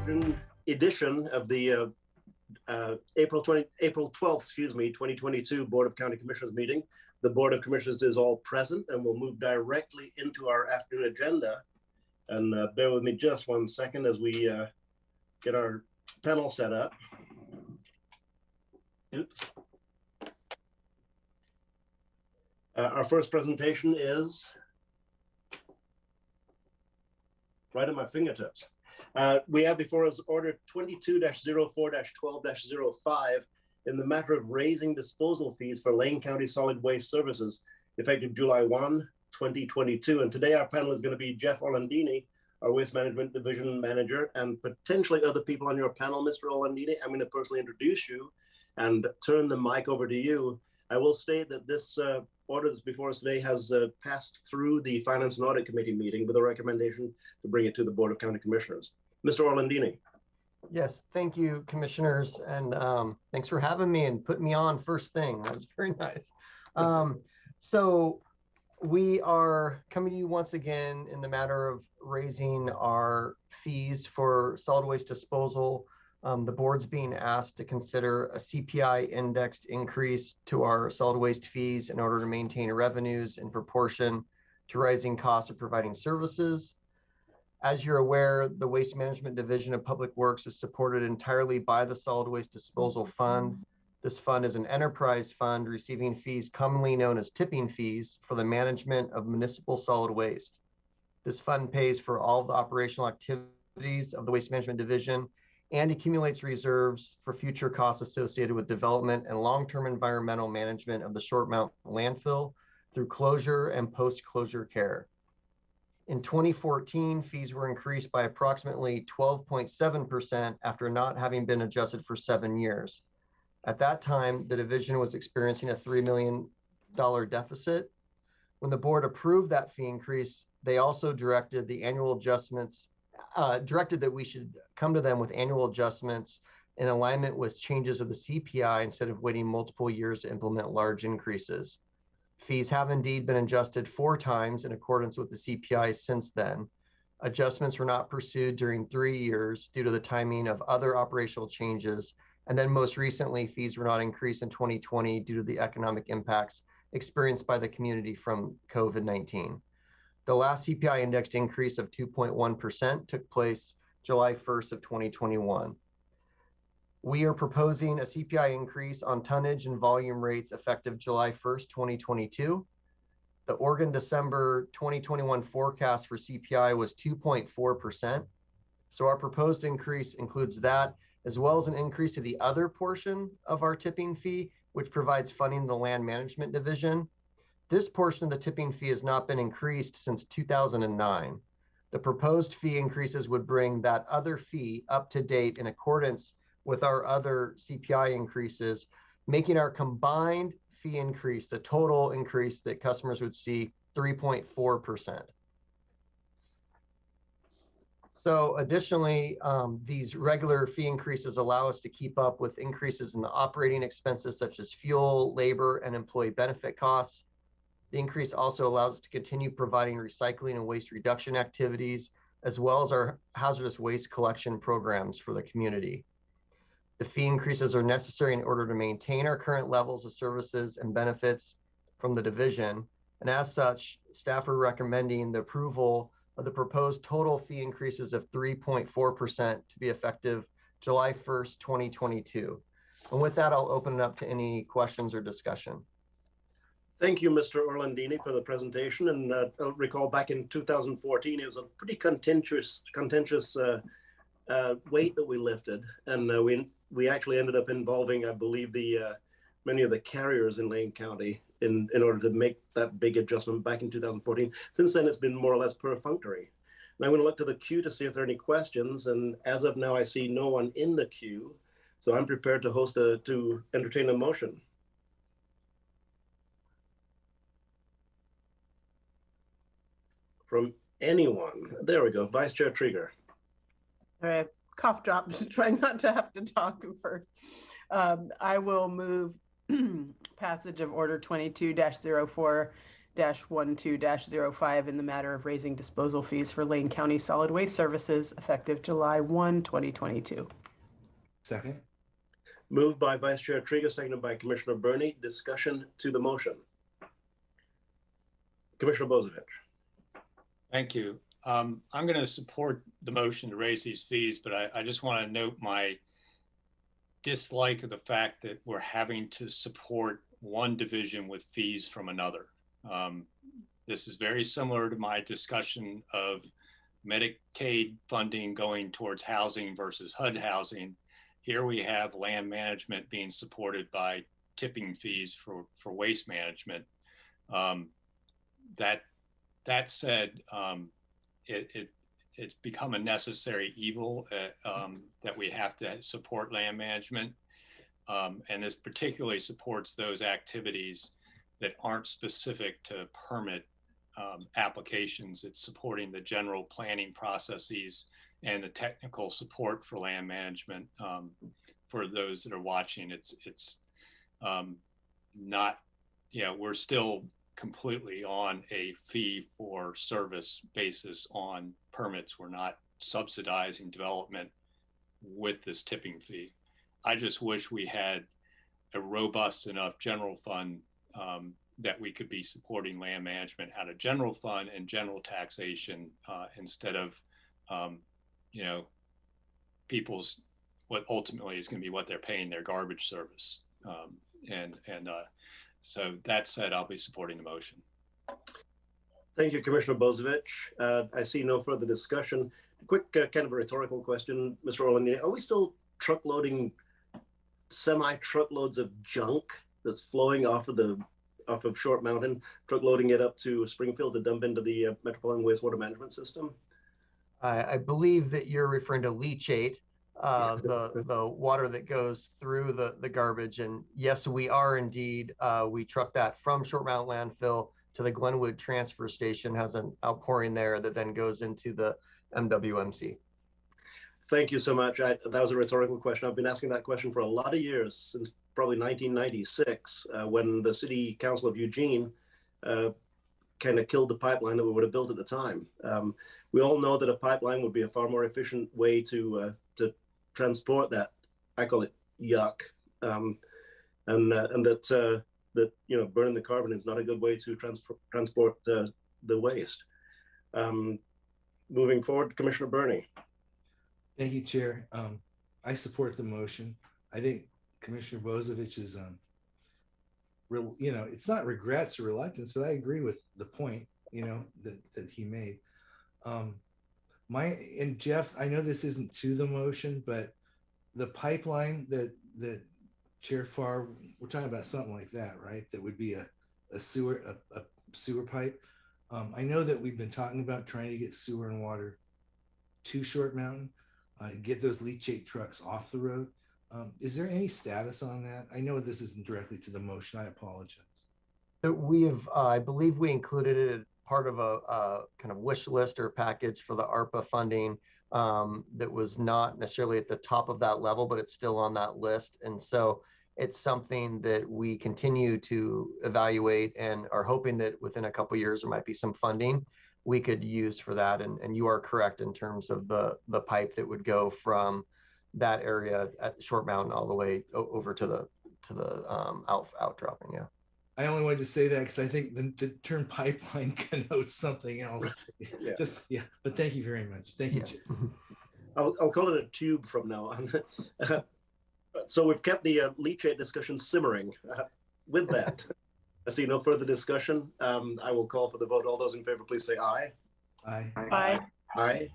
afternoon edition of the April 12th, 2022 Board of County Commissioners meeting. The Board of Commissioners is all present, and we'll move directly into our afternoon agenda. And bear with me just 1 second as we get our panel set up. Oops. Our first presentation is right at my fingertips. We have before us Order 22-04-12-05 in the matter of raising disposal fees for Lane County Solid Waste Services, effective July 1, 2022. And today our panel is going to be Jeff Orlandini, our Waste Management Division Manager, and potentially other people on your panel. Mr. Orlandini, I'm going to personally introduce you and turn the mic over to you. I will state that this order that's before us today has passed through the Finance and Audit Committee meeting with a recommendation to bring it to the Board of County Commissioners. Mr. Orlandini. Yes, thank you, Commissioners, and thanks for having me and putting me on first thing. That was very nice. So we are coming to you once again in the matter of raising our fees for solid waste disposal. The board's being asked to consider a CPI indexed increase to our solid waste fees in order to maintain revenues in proportion to rising costs of providing services. As you're aware, the Waste Management Division of Public Works is supported entirely by the Solid Waste Disposal Fund. This fund is an enterprise fund receiving fees commonly known as tipping fees for the management of municipal solid waste. This fund pays for all of the operational activities of the Waste Management Division and accumulates reserves for future costs associated with development and long-term environmental management of the Short Mountain landfill through closure and post-closure care. In 2014, fees were increased by approximately 12.7% after not having been adjusted for 7 years. At that time, the division was experiencing a $3 million deficit. When the board approved that fee increase, they also directed the annual adjustments, directed that we should come to them with annual adjustments in alignment with changes of the CPI instead of waiting multiple years to implement large increases. Fees have indeed been adjusted 4 times in accordance with the CPI since then. Adjustments were not pursued during 3 years due to the timing of other operational changes. And then most recently, fees were not increased in 2020 due to the economic impacts experienced by the community from COVID-19. The last CPI indexed increase of 2.1% took place July 1st of 2021. We are proposing a CPI increase on tonnage and volume rates effective July 1st, 2022. The Oregon December 2021 forecast for CPI was 2.4%. So our proposed increase includes that, as well as an increase to the other portion of our tipping fee, which provides funding to the Land Management Division. This portion of the tipping fee has not been increased since 2009. The proposed fee increases would bring that other fee up to date in accordance with our other CPI increases, making our combined fee increase, the total increase that customers would see, 3.4%. So additionally, these regular fee increases allow us to keep up with increases in the operating expenses such as fuel, labor, and employee benefit costs. The increase also allows us to continue providing recycling and waste reduction activities, as well as our hazardous waste collection programs for the community. The fee increases are necessary in order to maintain our current levels of services and benefits from the division. And as such, staff are recommending the approval of the proposed total fee increases of 3.4% to be effective July 1st, 2022. And with that, I'll open it up to any questions or discussion. Thank you, Mr. Orlandini, for the presentation. And I'll recall back in 2014, it was a pretty contentious weight that we lifted. And we actually ended up involving, I believe, many of the carriers in Lane County in order to make that big adjustment back in 2014. Since then, it's been more or less perfunctory. And I'm going to look to the queue to see if there are any questions. And as of now, I see no one in the queue. So I'm prepared to to entertain a motion. From anyone. There we go. Vice Chair Trieger. All right. Cough drop, trying not to have to talk first. I will move passage of Order 22-04 2022-05 in the matter of raising disposal fees for Lane County Solid Waste Services effective July 1, 2022. Second. Moved by Vice Chair Trega, seconded by Commissioner Berney. Discussion to the motion. Commissioner Bozievich. Thank you. I'm going to support the motion to raise these fees, but I just want to note my dislike of the fact that we're having to support one division with fees from another. This is very similar to my discussion of Medicaid funding going towards housing versus HUD housing. Here we have land management being supported by tipping fees for waste management. That said, it's become a necessary evil that we have to support land management. And this particularly supports those activities that aren't specific to permit applications. It's supporting the general planning processes and the technical support for land management. For those that are watching, it's not, we're still completely on a fee for service basis on permits. We're not subsidizing development with this tipping fee. I just wish we had a robust enough general fund that we could be supporting land management out of general fund and general taxation instead of, people's, what ultimately is going to be what they're paying their garbage service. So that said, I'll be supporting the motion. Thank you, Commissioner Bozievich. I see no further discussion. Quick kind of a rhetorical question, Mr. Orlandini. Are we still truckloading semi-truckloads of junk that's flowing off of Short Mountain, truckloading it up to Springfield to dump into the Metropolitan Wastewater Management System? I believe that you're referring to leachate, the water that goes through the garbage. And yes, we are indeed. We truck that from Short Mountain Landfill to the Glenwood Transfer Station, has an outpouring there that then goes into the MWMC. Thank you so much. That was a rhetorical question. I've been asking that question for a lot of years, since probably 1996, when the City Council of Eugene kind of killed the pipeline that we would have built at the time. We all know that a pipeline would be a far more efficient way to transport that, I call it yuck, and that burning the carbon is not a good way to transport the waste. Moving forward, Commissioner Berney. Thank you, Chair. I support the motion. I think Commissioner Bozievich is, it's not regrets or reluctance, but I agree with the point, that he made. And Jeff, I know this isn't to the motion, but the pipeline that Chair Farr, we're talking about something like that, right? That would be a sewer pipe. I know that we've been talking about trying to get sewer and water to Short Mountain, get those leachate trucks off the road. Is there any status on that? I know this isn't directly to the motion. I apologize. We have, I believe we included it as part of a kind of wish list or package for the ARPA funding that was not necessarily at the top of that level, but it's still on that list. And so it's something that we continue to evaluate and are hoping that within a couple of years there might be some funding we could use for that. And you are correct in terms of the pipe that would go from that area at Short Mountain all the way over to the outdropping. Yeah. I only wanted to say that because I think the term pipeline connotes something else. Yeah. But thank you very much. Thank you, Chair. I'll call it a tube from now on. So we've kept the leachate discussion simmering. With that, I see no further discussion. I will call for the vote. All those in favor, please say aye. Aye. Aye. Aye.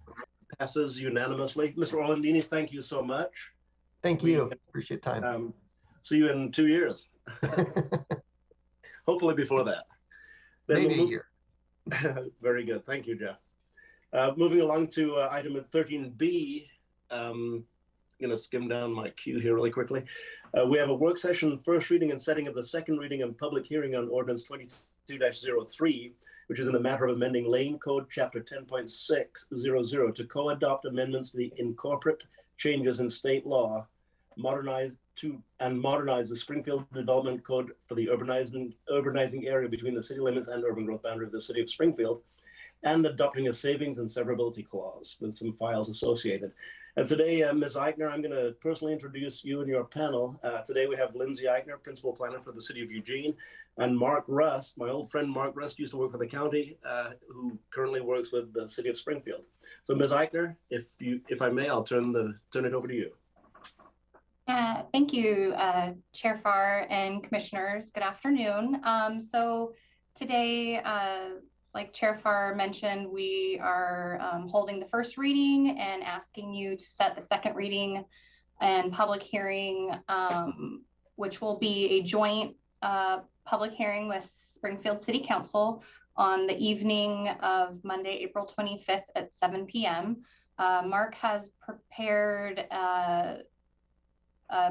Passes unanimously. Mr. Orlandini, thank you so much. Thank you. Appreciate time. See you in 2 years. Hopefully before that. Then Maybe a year. Very good. Thank you, Jeff. Moving along to item 13B. Going to skim down my queue here really quickly. We have a work session, first reading and setting of the second reading and public hearing on ordinance 22-03, which is in the matter of amending Lane Code Chapter 10.600 to co-adopt amendments to the incorporate changes in state law modernize the Springfield Development Code for the urbanizing area between the city limits and urban growth boundary of the city of Springfield, and adopting a savings and severability clause with some files associated. And today, Ms. Eichner, I'm going to personally introduce you and your panel. Today we have Lindsay Eichner, Principal Planner for the City of Eugene, and Mark Rust, my old friend Mark Rust used to work for the county, who currently works with the City of Springfield. So Ms. Eichner, if I may, I'll turn it over to you. Thank you, Chair Farr and Commissioners. Good afternoon. So today, like Chair Farr mentioned, we are holding the first reading and asking you to set the second reading and public hearing, which will be a joint public hearing with Springfield City Council on the evening of Monday, April 25th at 7 p.m. Mark has prepared a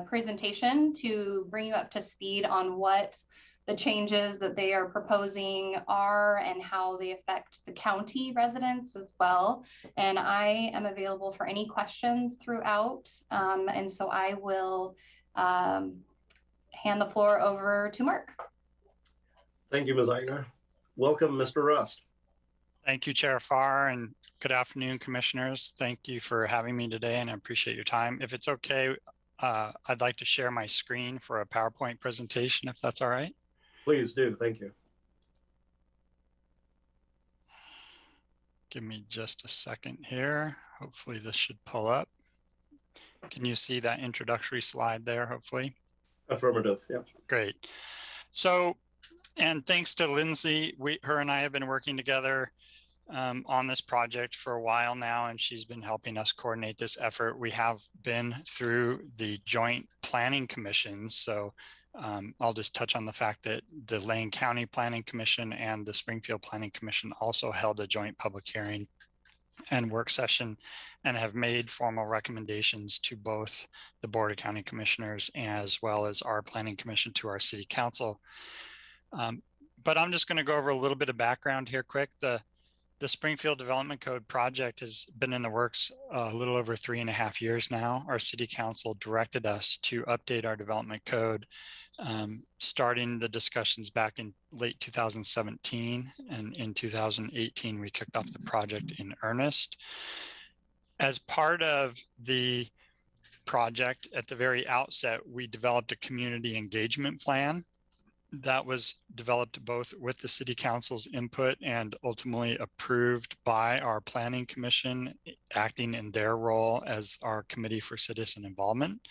presentation to bring you up to speed on what the changes that they are proposing are and how they affect the county residents as well. And I am available for any questions throughout. And so I will hand the floor over to Mark. Thank you, Ms. Eichner. Welcome, Mr. Rust. Thank you, Chair Farr, and good afternoon, Commissioners. Thank you for having me today, and I appreciate your time. If it's okay, I'd like to share my screen for a PowerPoint presentation, if that's all right. Please do. Thank you. Give me just a second here. Hopefully this should pull up. Can you see that introductory slide there, hopefully? Affirmative, yeah. Great. So, and thanks to Lindsay, her and I have been working together on this project for a while now, and she's been helping us coordinate this effort. We have been through the joint planning commissions. So I'll just touch on the fact that the Lane County Planning Commission and the Springfield Planning Commission also held a joint public hearing and work session and have made formal recommendations to both the Board of County Commissioners as well as our Planning Commission to our City Council. But I'm just going to go over a little bit of background here quick. The Springfield Development Code project has been in the works a little over 3.5 years now. Our City Council directed us to update our development code, starting the discussions back in late 2017, and in 2018 we kicked off the project in earnest. As part of the project, at the very outset, we developed a community engagement plan that was developed both with the City Council's input and ultimately approved by our Planning Commission, acting in their role as our Committee for Citizen Involvement.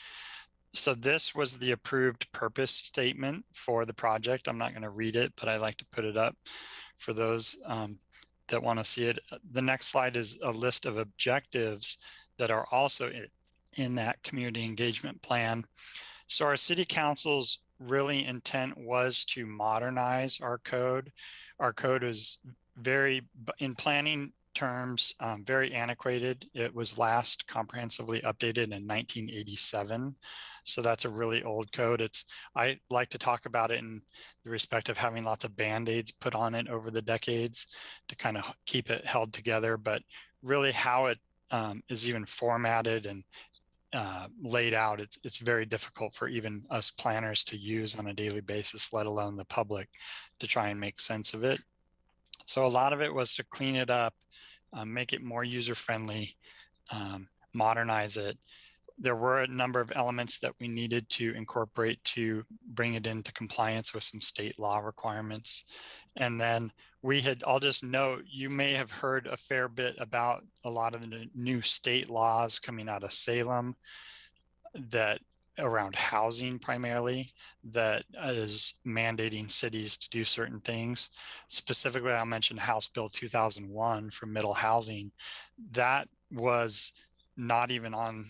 So this was the approved purpose statement for the project. I'm not going to read it, but I like to put it up for those that want to see it. The next slide is a list of objectives that are also in that community engagement plan. So our City Council's really intent was to modernize our code. Our code is very, in planning terms, very antiquated. It was last comprehensively updated in 1987. So that's a really old code. I like to talk about it in the respect of having lots of band-aids put on it over the decades to kind of keep it held together, but really how it is even formatted and laid out, it's very difficult for even us planners to use on a daily basis, let alone the public, to try and make sense of it. So a lot of it was to clean it up, make it more user-friendly, modernize it. There were a number of elements that we needed to incorporate to bring it into compliance with some state law requirements. And then I'll just note, you may have heard a fair bit about a lot of the new state laws coming out of Salem that around housing primarily, that is mandating cities to do certain things. Specifically, I'll mention House Bill 2001 for middle housing. That was not even on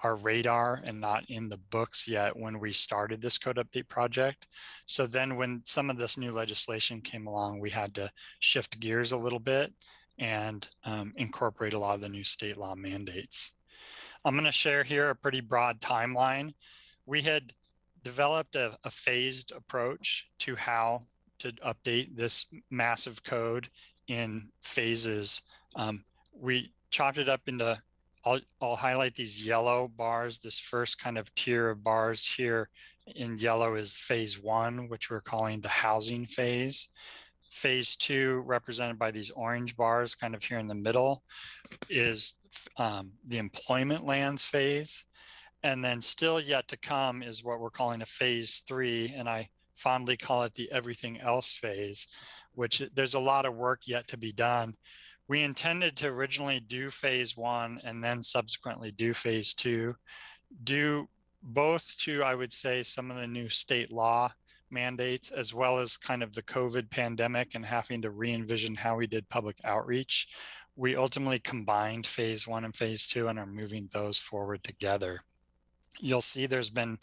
our radar and not in the books yet when we started this code update project. So then when some of this new legislation came along, we had to shift gears a little bit and incorporate a lot of the new state law mandates. I'm going to share here a pretty broad timeline. We had developed a phased approach to how to update this massive code in phases. We chopped it up into I'll highlight these yellow bars. This first kind of tier of bars here in yellow is phase 1, which we're calling the housing phase. Phase 2, represented by these orange bars kind of here in the middle, is the employment lands phase. And then still yet to come is what we're calling a phase 3, and I fondly call it the everything else phase, which there's a lot of work yet to be done. We intended to originally do phase 1 and then subsequently do phase 2, due both to, I would say, some of the new state law mandates, as well as kind of the COVID pandemic and having to re-envision how we did public outreach. We ultimately combined phase 1 and phase 2 and are moving those forward together. You'll see there's been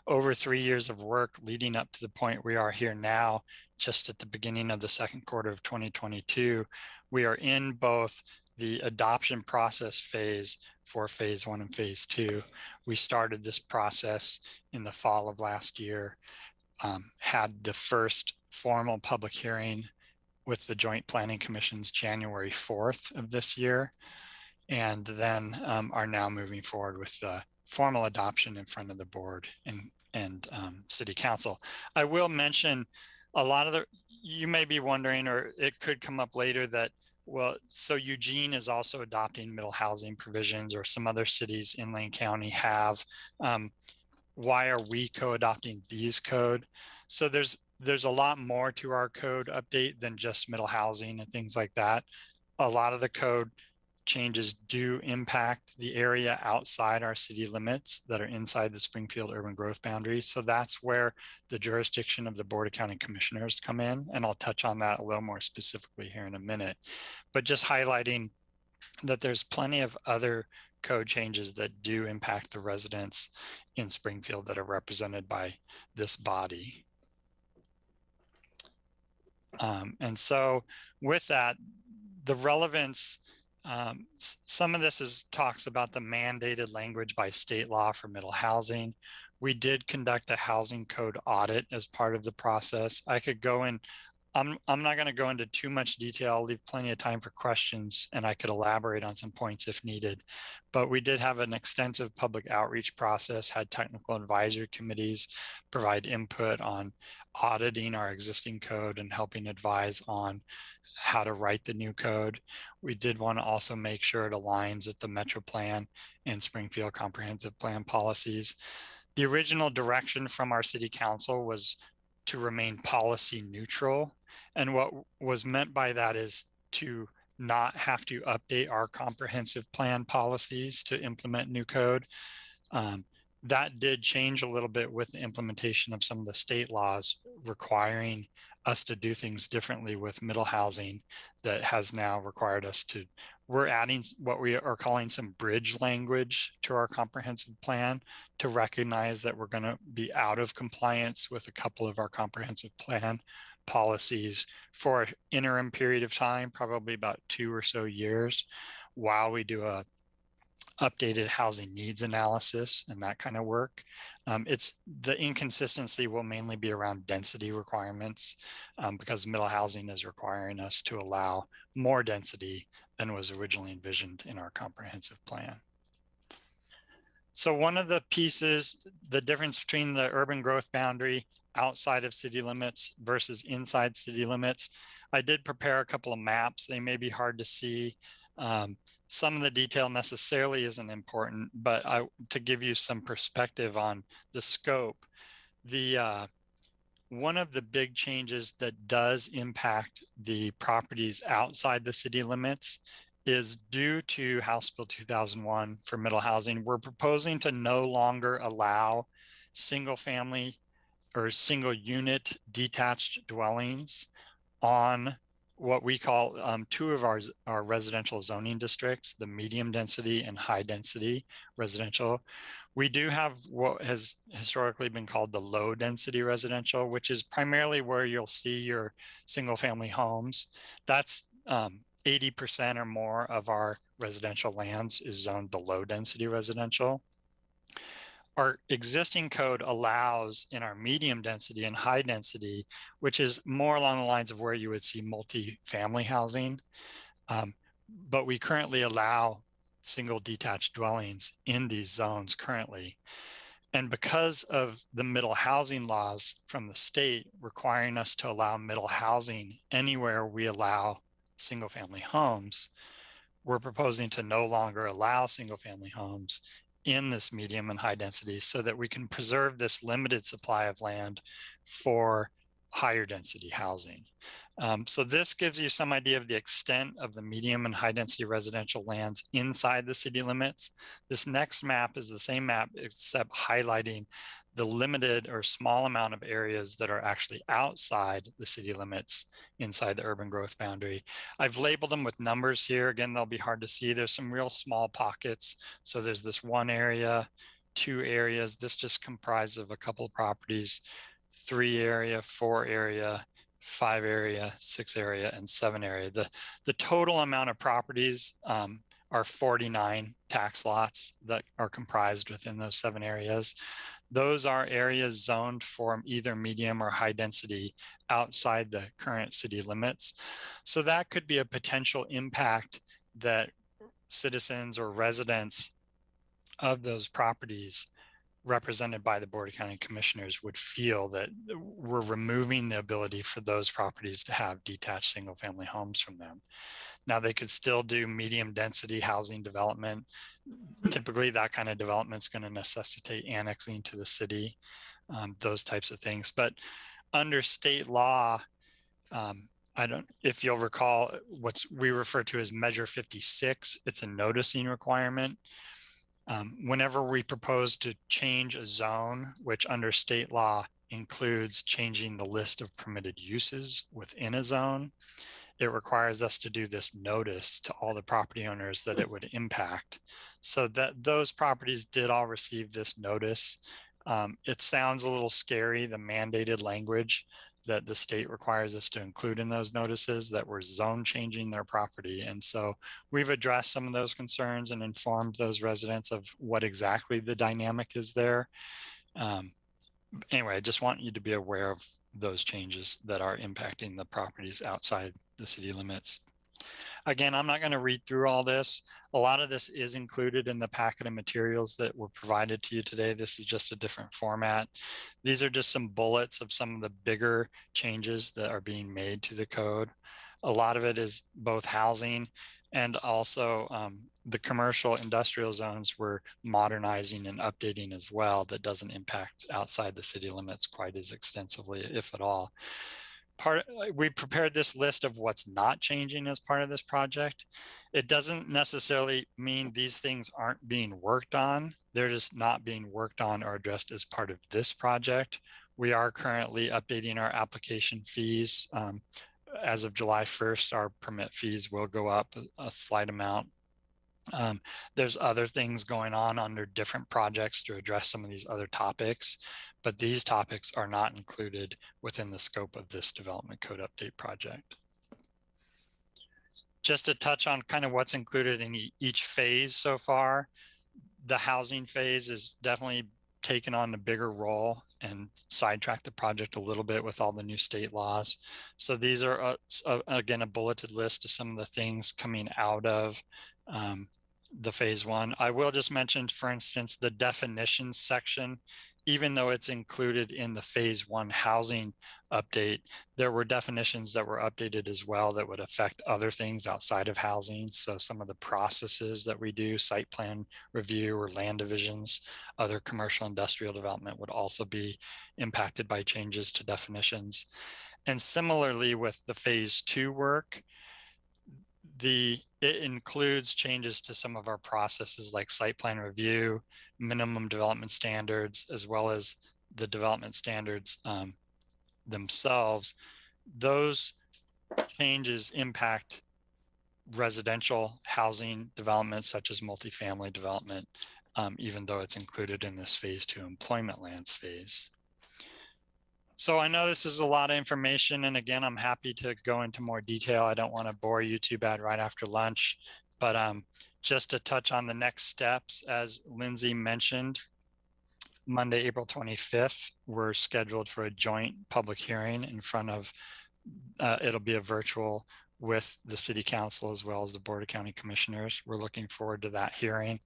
over 3 years of work leading up to the point we are here now. Just at the beginning of the second quarter of 2022, we are in both the adoption process phase for phase 1 and phase 2. We started this process in the fall of last year, had the first formal public hearing with the Joint Planning Commission's January 4th of this year, and then are now moving forward with the formal adoption in front of the board and city council. I will mention a lot of you may be wondering, or it could come up later, that, well, so Eugene is also adopting middle housing provisions, or some other cities in Lane County have. Why are we co-adopting these code? So there's a lot more to our code update than just middle housing and things like that. A lot of the code changes do impact the area outside our city limits that are inside the Springfield urban growth boundary. So that's where the jurisdiction of the Board of County Commissioners come in. And I'll touch on that a little more specifically here in a minute, but just highlighting that there's plenty of other code changes that do impact the residents in Springfield that are represented by this body. And so with that, the relevance, some of this talks about the mandated language by state law for middle housing. We did conduct a housing code audit as part of the process. I could go in, I'm not going to go into too much detail. I'll leave plenty of time for questions, and I could elaborate on some points if needed. But we did have an extensive public outreach process, had technical advisory committees provide input on auditing our existing code and helping advise on how to write the new code. We did want to also make sure it aligns with the Metro Plan and Springfield Comprehensive Plan policies. The original direction from our city council was to remain policy neutral. And what was meant by that is to not have to update our comprehensive plan policies to implement new code. That did change a little bit with the implementation of some of the state laws requiring us to do things differently with middle housing that has now required us to, we're adding what we are calling some bridge language to our comprehensive plan to recognize that we're going to be out of compliance with a couple of our comprehensive plan policies for an interim period of time, probably about 2 or so years, while we do a updated housing needs analysis and that kind of work. It's the inconsistency will mainly be around density requirements because middle housing is requiring us to allow more density than was originally envisioned in our comprehensive plan. So one of the pieces, the difference between the urban growth boundary outside of city limits versus inside city limits, I did prepare a couple of maps. They may be hard to see. Some of the detail necessarily isn't important, but to give you some perspective on the scope, one of the big changes that does impact the properties outside the city limits is due to House Bill 2001 for middle housing. We're proposing to no longer allow single family or single unit detached dwellings on what we call 2 of our residential zoning districts, the medium density and high density residential. We do have what has historically been called the low density residential, which is primarily where you'll see your single family homes. That's 80% or more of our residential lands is zoned the low density residential. Our existing code allows in our medium density and high density, which is more along the lines of where you would see multi-family housing. But we currently allow single detached dwellings in these zones currently. And because of the middle housing laws from the state requiring us to allow middle housing anywhere we allow single family homes, we're proposing to no longer allow single family homes in this medium and high density so that we can preserve this limited supply of land for higher density housing. So this gives you some idea of the extent of the medium and high density residential lands inside the city limits. This next map is the same map except highlighting the limited or small amount of areas that are actually outside the city limits inside the urban growth boundary. I've labeled them with numbers here. Again, they'll be hard to see. There's some real small pockets. So there's this 1 area, 2 areas. This just comprises of a couple of properties, 3 area, 4 area, 5 area, 6 area, and 7 area. The total amount of properties are 49 tax lots that are comprised within those 7 areas. Those are areas zoned for either medium or high density outside the current city limits. So that could be a potential impact that citizens or residents of those properties represented by the Board of County Commissioners would feel that we're removing the ability for those properties to have detached single family homes from them. Now they could still do medium density housing development. Typically that kind of development is going to necessitate annexing to the city, those types of things. But under state law, if you'll recall what we refer to as Measure 56, it's a noticing requirement. Whenever we propose to change a zone, which under state law includes changing the list of permitted uses within a zone, it requires us to do this notice to all the property owners that it would impact. So that those properties did all receive this notice. It sounds a little scary, the mandated language that the state requires us to include in those notices, that we're zone changing their property. And so we've addressed some of those concerns and informed those residents of what exactly the dynamic is there. Anyway, I just want you to be aware of those changes that are impacting the properties outside the city limits. Again, I'm not going to read through all this. A lot of this is included in the packet of materials that were provided to you today. This is just a different format. These are just some bullets of some of the bigger changes that are being made to the code. A lot of it is both housing and also the commercial industrial zones we're modernizing and updating as well. That doesn't impact outside the city limits quite as extensively, if at all. We prepared this list of what's not changing as part of this project. It doesn't necessarily mean these things aren't being worked on. They're just not being worked on or addressed as part of this project. We are currently updating our application fees. As of July 1st, our permit fees will go up a slight amount. There's other things going on under different projects to address some of these other topics, but these topics are not included within the scope of this development code update project. Just to touch on kind of what's included in each phase so far, the housing phase is definitely taken on a bigger role and sidetracked the project a little bit with all the new state laws. So these are, again, a bulleted list of some of the things coming out of the phase 1. I will just mention, for instance, the definitions section, even though it's included in the phase 1 housing update, there were definitions that were updated as well that would affect other things outside of housing. So some of the processes that we do, site plan review or land divisions, other commercial industrial development would also be impacted by changes to definitions. And similarly with the phase 2 work, it includes changes to some of our processes like site plan review, minimum development standards, as well as the development standards themselves. Those changes impact residential housing development, such as multifamily development, even though it's included in this phase 2 employment lands phase. So I know this is a lot of information, and again, I'm happy to go into more detail. I don't want to bore you too bad right after lunch, but just to touch on the next steps, as Lindsay mentioned, Monday, April 25th, we're scheduled for a joint public hearing in front of, it'll be a virtual with the city council as well as the Board of County Commissioners. We're looking forward to that hearing.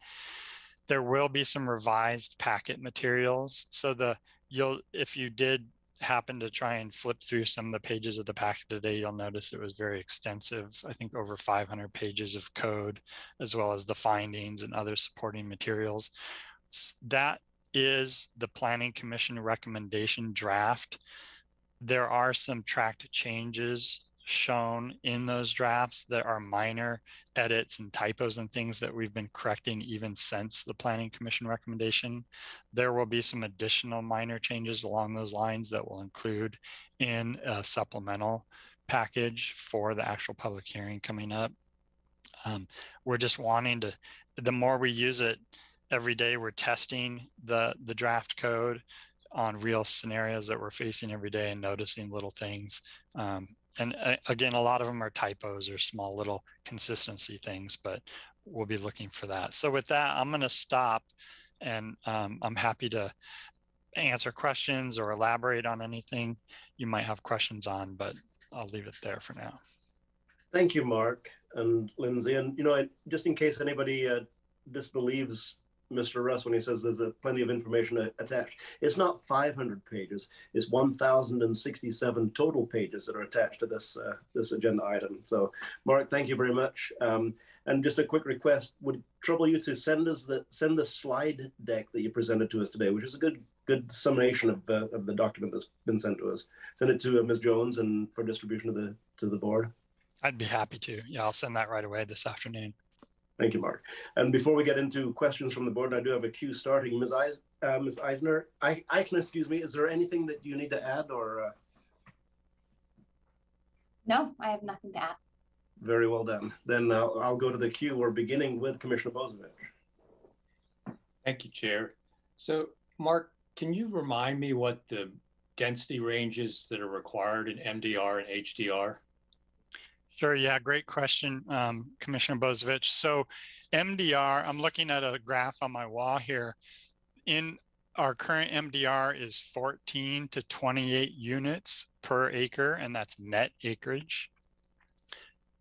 There will be some revised packet materials. So if you did happen to try and flip through some of the pages of the packet today, you'll notice it was very extensive. I think over 500 pages of code, as well as the findings and other supporting materials. That is the Planning Commission recommendation draft. There are some tracked changes shown in those drafts that are minor edits and typos and things that we've been correcting even since the Planning Commission recommendation. There will be some additional minor changes along those lines that will include in a supplemental package for the actual public hearing coming up. We're just wanting to, the more we use it every day, we're testing the draft code on real scenarios that we're facing every day and noticing little things. And again, a lot of them are typos or small little consistency things, but we'll be looking for that. So with that, I'm going to stop, and I'm happy to answer questions or elaborate on anything you might have questions on, but I'll leave it there for now. Thank you, Mark and Lindsay. And, just in case anybody disbelieves Mr. Russ when he says there's plenty of information attached, it's not 500 pages. It's 1,067 total pages that are attached to this agenda item. So, Mark, thank you very much. And just a quick request: would it trouble you to send the slide deck that you presented to us today, which is a good summation of the document that's been sent to us. Send it to Ms. Jones and for distribution to the board. I'd be happy to. Yeah, I'll send that right away this afternoon. Thank you, Mark. And before we get into questions from the board, I do have a queue starting. Ms. Eisner, Eichner, excuse me, is there anything that you need to add or? No, I have nothing to add. Very well done. Then I'll go to the queue. We're beginning with Commissioner Bozievich. Thank you, Chair. So, Mark, can you remind me what the density ranges that are required in MDR and HDR? Sure. Yeah, great question, Commissioner Bozievich. So MDR, I'm looking at a graph on my wall here. In our current MDR is 14 to 28 units per acre, and that's net acreage.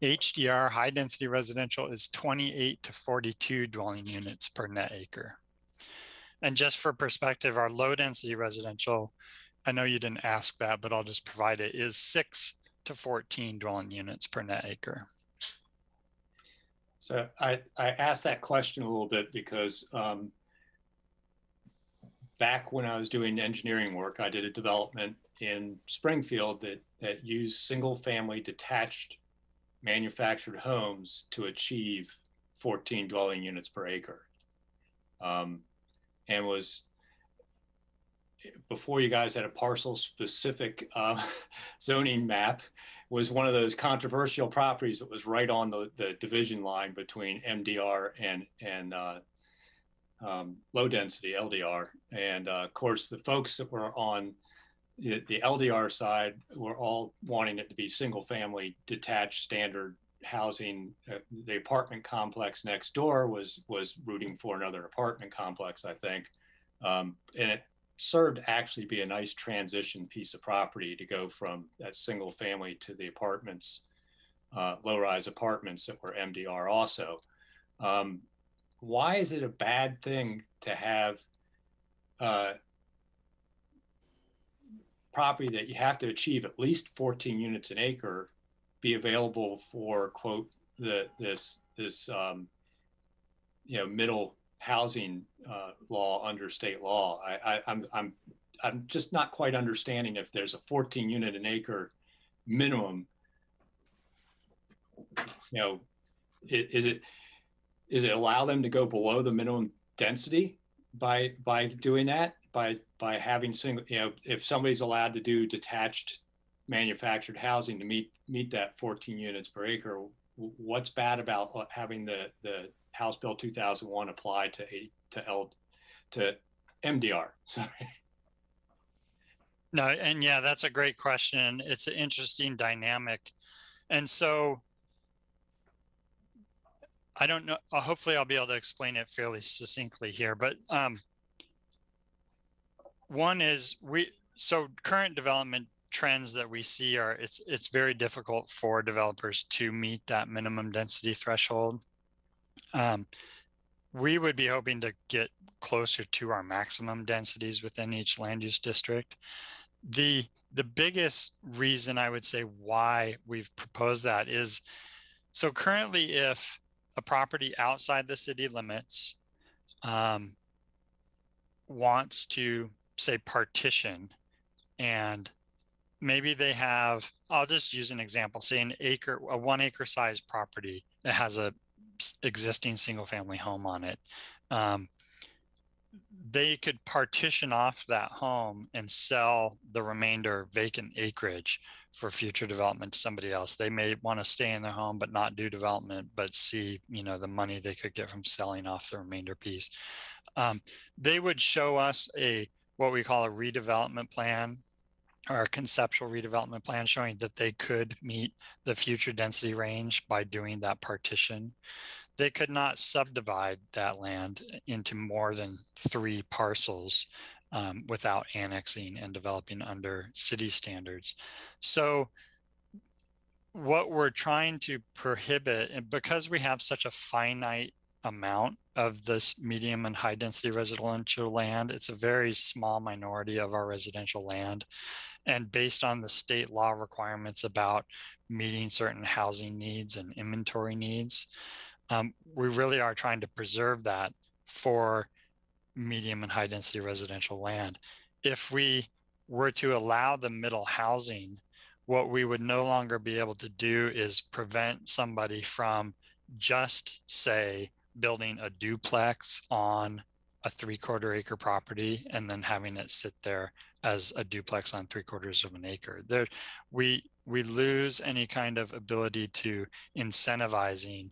HDR, high density residential, is 28 to 42 dwelling units per net acre. And just for perspective, our low density residential, I know you didn't ask that, but I'll just provide it, is 6 to 14 dwelling units per net acre. So I asked that question a little bit because back when I was doing engineering work, I did a development in Springfield that used single family detached manufactured homes to achieve 14 dwelling units per acre. And was, before you guys had a parcel specific zoning map, was one of those controversial properties that was right on the division line between MDR and low density LDR. And of course, the folks that were on the LDR side were all wanting it to be single family detached standard housing. The apartment complex next door was rooting for another apartment complex, I think. And it served to actually be a nice transition piece of property to go from that single family to the apartments, low-rise apartments that were MDR also. Why is it a bad thing to have property that you have to achieve at least 14 units an acre be available for, quote, this middle housing law under state law? I'm just not quite understanding if there's a 14 unit an acre minimum. Is it allow them to go below the minimum density by doing that, by having single, if somebody's allowed to do detached manufactured housing to meet that 14 units per acre, what's bad about having the House Bill 2001 apply to MDR? Sorry. No, and yeah, that's a great question. It's an interesting dynamic. And so I don't know, hopefully I'll be able to explain it fairly succinctly here, but one is so current development trends that we see are it's very difficult for developers to meet that minimum density threshold. We would be hoping to get closer to our maximum densities within each land use district. The biggest reason I would say why we've proposed that is, so currently if a property outside the city limits wants to say partition, and maybe they have, I'll just use an example, say a 1 acre size property that has a existing single family home on it. They could partition off that home and sell the remainder vacant acreage for future development to somebody else. They may want to stay in their home but not do development, but see, you know, the money they could get from selling off the remainder piece. They would show us what we call a redevelopment plan, or a conceptual redevelopment plan, showing that they could meet the future density range by doing that partition. They could not subdivide that land into more than 3 parcels without annexing and developing under city standards. So what we're trying to prohibit, and because we have such a finite amount of this medium and high density residential land, it's a very small minority of our residential land. And based on the state law requirements about meeting certain housing needs and inventory needs, we really are trying to preserve that for medium and high density residential land. If we were to allow the middle housing, what we would no longer be able to do is prevent somebody from just, say, building a duplex on a 3/4 acre property and then having it sit there as a duplex on 3/4 of an acre. There, we lose any kind of ability to incentivizing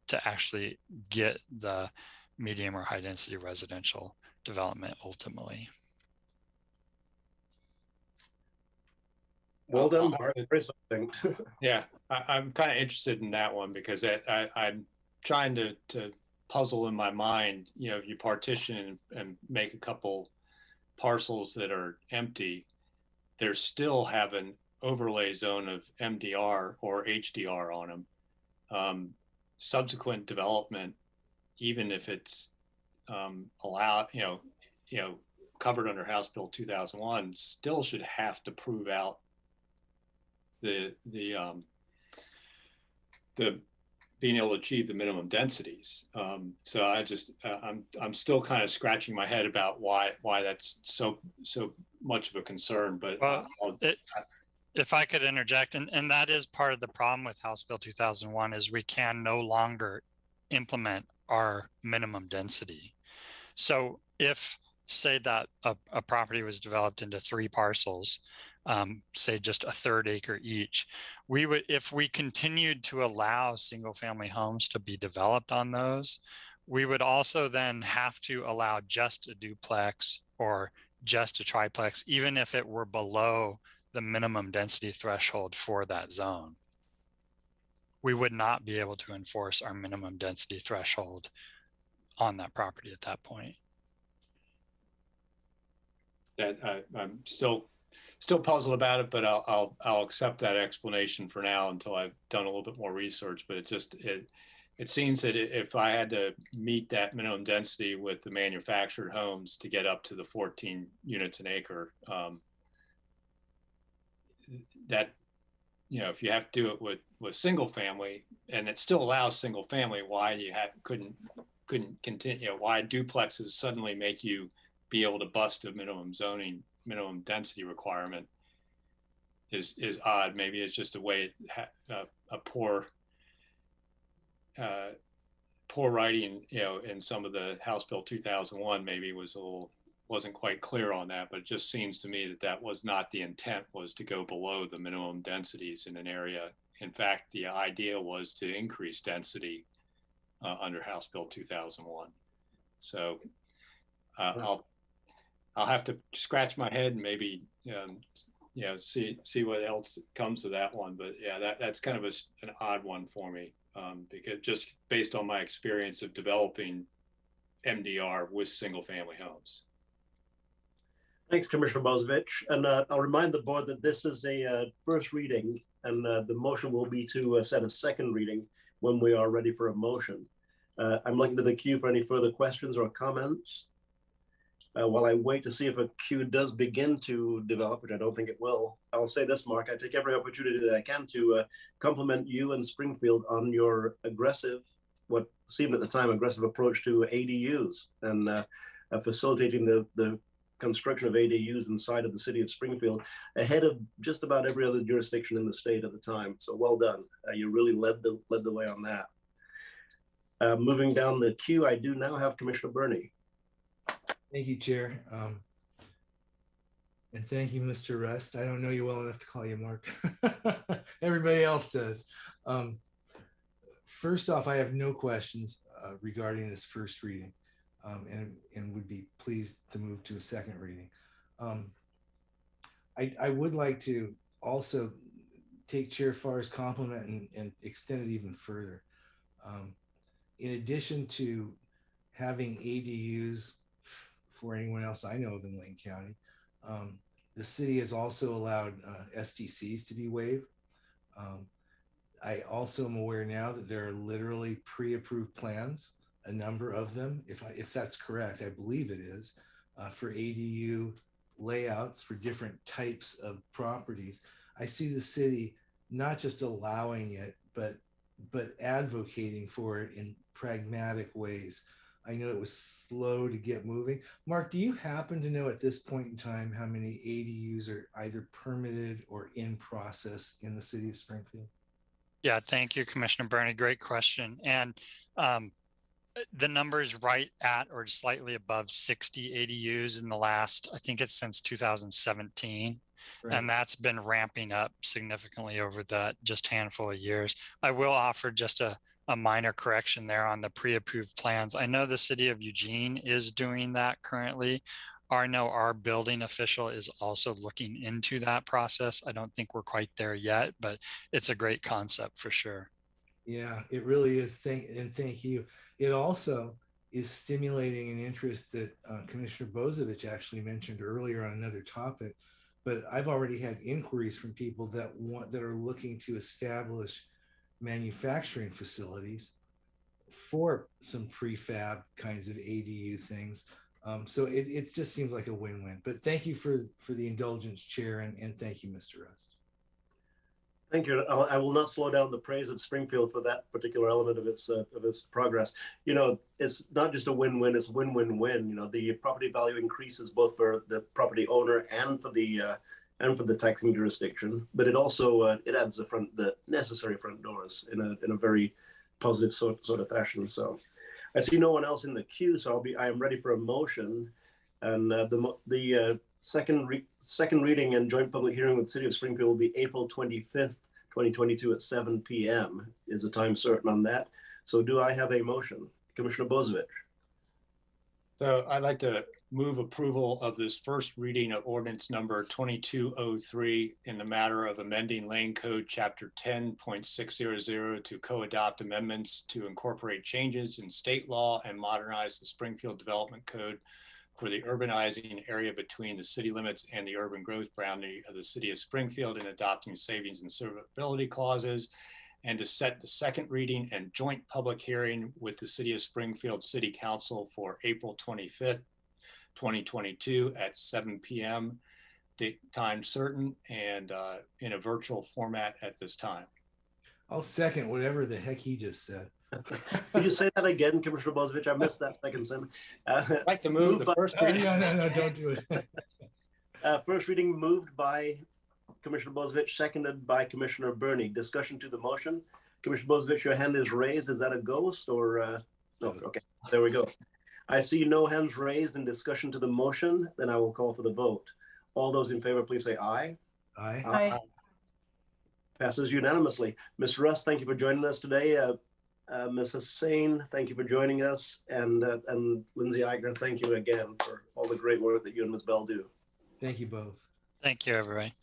to actually get the medium or high density residential development ultimately. Well done, Mark. Very something. Yeah, I'm kind of interested in that one because I'm trying to puzzle in my mind, you know, if you partition and make a couple parcels that are empty, they still have an overlay zone of MDR or HDR on them. Subsequent development, even if it's allowed, you know, covered under House Bill 2001, still should have to prove out the being able to achieve the minimum densities. So I just I'm still kind of scratching my head about why that's so much of a concern. But well, if I could interject, and that is part of the problem with House Bill 2001 is we can no longer implement our minimum density. So if, say that a property was developed into 3 parcels, say just a 1/3 acre each, we would, if we continued to allow single family homes to be developed on those, we would also then have to allow just a duplex or just a triplex, even if it were below the minimum density threshold for that zone. We would not be able to enforce our minimum density threshold on that property at that point. That I'm still puzzled about it, but I'll accept that explanation for now until I've done a little bit more research. But it seems that if I had to meet that minimum density with the manufactured homes to get up to the 14 units an acre, that, you know, if you have to do it with single family, and it still allows single family, why you couldn't continue, you know, why duplexes suddenly make you be able to bust a minimum density requirement is odd. Maybe it's just a way a poor writing, you know, in some of the House Bill 2001 maybe wasn't quite clear on that, but it just seems to me that was not the intent, was to go below the minimum densities in an area. In fact, the idea was to increase density under House Bill 2001. So I'll have to scratch my head and maybe you know, see what else comes of that one. But yeah, that's kind of an odd one for me, because just based on my experience of developing MDR with single family homes. Thanks, Commissioner Bozovich. And I'll remind the board that this is a first reading, and the motion will be to set a second reading when we are ready for a motion. I'm looking to the queue for any further questions or comments. While I wait to see if a queue does begin to develop, which I don't think it will, I'll say this, Mark, I take every opportunity that I can to compliment you and Springfield on your aggressive, what seemed at the time, aggressive approach to ADUs and facilitating the construction of ADUs inside of the city of Springfield ahead of just about every other jurisdiction in the state at the time. So well done. You really led the way on that. Moving down the queue, I do now have Commissioner Berney. Thank you, Chair. And thank you, Mr. Rust. I don't know you well enough to call you Mark. Everybody else does. First off, I have no questions regarding this first reading, and would be pleased to move to a second reading. I would like to also take Chair Farr's compliment and extend it even further. In addition to having ADUs for anyone else I know of in Lane County, the city has also allowed SDCs to be waived. I also am aware now that there are literally pre-approved plans, a number of them, if that's correct, I believe it is, for ADU layouts for different types of properties. I see the city not just allowing it, but advocating for it in pragmatic ways. I know it was slow to get moving. Mark, do you happen to know at this point in time how many ADUs are either permitted or in process in the city of Springfield? Yeah, thank you, Commissioner Berney. Great question. And the number is right at or slightly above 60 ADUs in the last, I think it's since 2017. Right. And that's been ramping up significantly over that just handful of years. I will offer just a minor correction there on the pre-approved plans. I know the city of Eugene is doing that currently. I know our building official is also looking into that process. I don't think we're quite there yet, but it's a great concept for sure. Yeah, it really is. Thank you. It also is stimulating an interest that Commissioner Bozovich actually mentioned earlier on another topic. But I've already had inquiries from people that are looking to establish manufacturing facilities for some prefab kinds of ADU things. So it just seems like a win-win. But thank you for the indulgence, Chair, and thank you, Mr. Rust. Thank you. I will not slow down the praise of Springfield for that particular element of its progress. You know, it's not just a win-win; it's win-win-win. You know, the property value increases both for the property owner and for the taxing jurisdiction. But it also it adds the necessary front doors in a very positive sort of fashion. So, I see no one else in the queue, so I am ready for a motion, and the second reading and joint public hearing with the City of Springfield will be April 25th, 2022 at 7 p.m. is a time certain on that. So do I have a motion? Commissioner Bozovich. So I'd like to move approval of this first reading of ordinance number 2203 in the matter of amending Lane Code Chapter 10.600 to co-adopt amendments to incorporate changes in state law and modernize the Springfield Development Code for the urbanizing area between the city limits and the urban growth boundary of the city of Springfield and adopting savings and servability clauses, and to set the second reading and joint public hearing with the City of Springfield City Council for April 25th, 2022 at 7 p.m. time certain and in a virtual format at this time. I'll second whatever the heck he just said. Could you say that again, Commissioner Bozovich? I missed that second sentence. I'd like to move the first reading. No, don't do it. First reading moved by Commissioner Bozovich, seconded by Commissioner Berney. Discussion to the motion. Commissioner Bozovich, your hand is raised. Is that a ghost or? No, okay, there we go. I see no hands raised in discussion to the motion. Then I will call for the vote. All those in favor, please say aye. Aye. Aye. Passes unanimously. Ms. Russ, thank you for joining us today. Ms. Hussain, thank you for joining us. And Lindsay Eigner, thank you again for all the great work that you and Ms. Bell do. Thank you both. Thank you, everybody.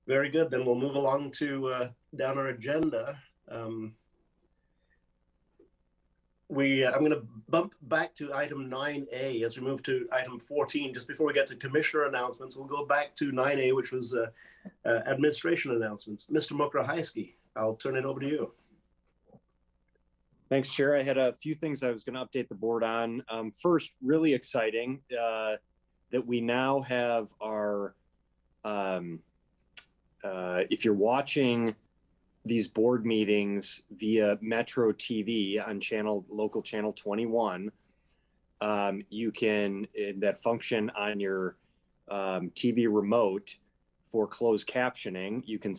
Very good. Then we'll move along to down our agenda. I'm going to bump back to item 9A as we move to item 14. Just before we get to commissioner announcements, we'll go back to 9A, which was administration announcements. Mr. Mokrahajski, I'll turn it over to you. Thanks, Chair. I had a few things I was going to update the board on. First, really exciting that we now have our, if you're watching these board meetings via Metro TV on local channel 21, you can, that function on your TV remote for closed captioning, you can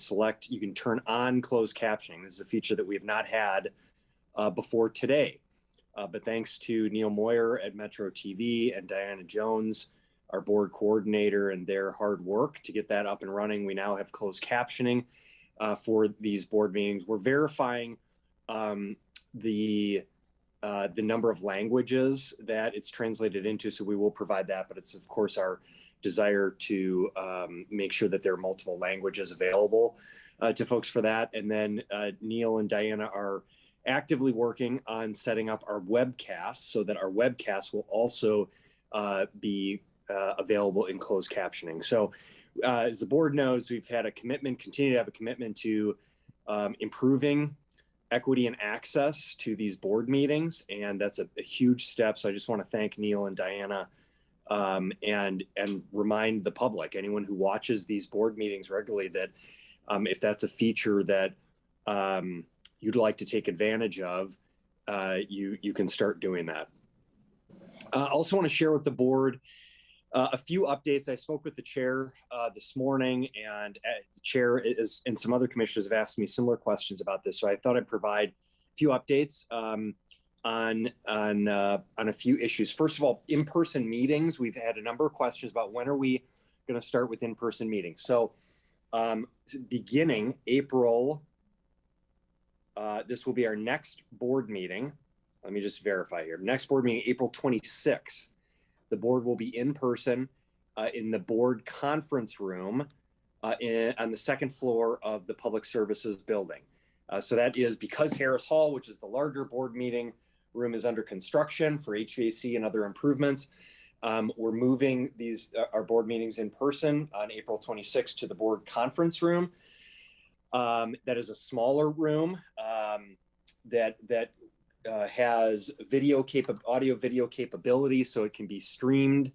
turn on closed captioning. This is a feature that we have not had before today. But thanks to Neil Moyer at Metro TV and Diana Jones, our board coordinator, and their hard work to get that up and running, we now have closed captioning for these board meetings. We're verifying the number of languages that it's translated into, so we will provide that, but it's of course our desire to make sure that there are multiple languages available to folks for that. And then Neil and Diana are actively working on setting up our webcast so that our webcast will also be available in closed captioning. So as the board knows, we've had a commitment, continue to have a commitment to improving equity and access to these board meetings. And that's a huge step. So I just want to thank Neil and Diana and remind the public, anyone who watches these board meetings regularly, that if that's a feature that you'd like to take advantage of, you can start doing that. I also want to share with the board a few updates. I spoke with the chair this morning, and the chair and some other commissioners have asked me similar questions about this. So I thought I'd provide a few updates on a few issues. First of all, in-person meetings. We've had a number of questions about when are we going to start with in-person meetings. So beginning April, this will be our next board meeting. Let me just verify here. Next board meeting, April 26th. The board will be in person in the board conference room on the second floor of the Public Services building. So that is because Harris Hall, which is the larger board meeting room, is under construction for HVAC and other improvements. We're moving our board meetings in person on April 26th to the board conference room. That is a smaller room that has audio video capability, so it can be streamed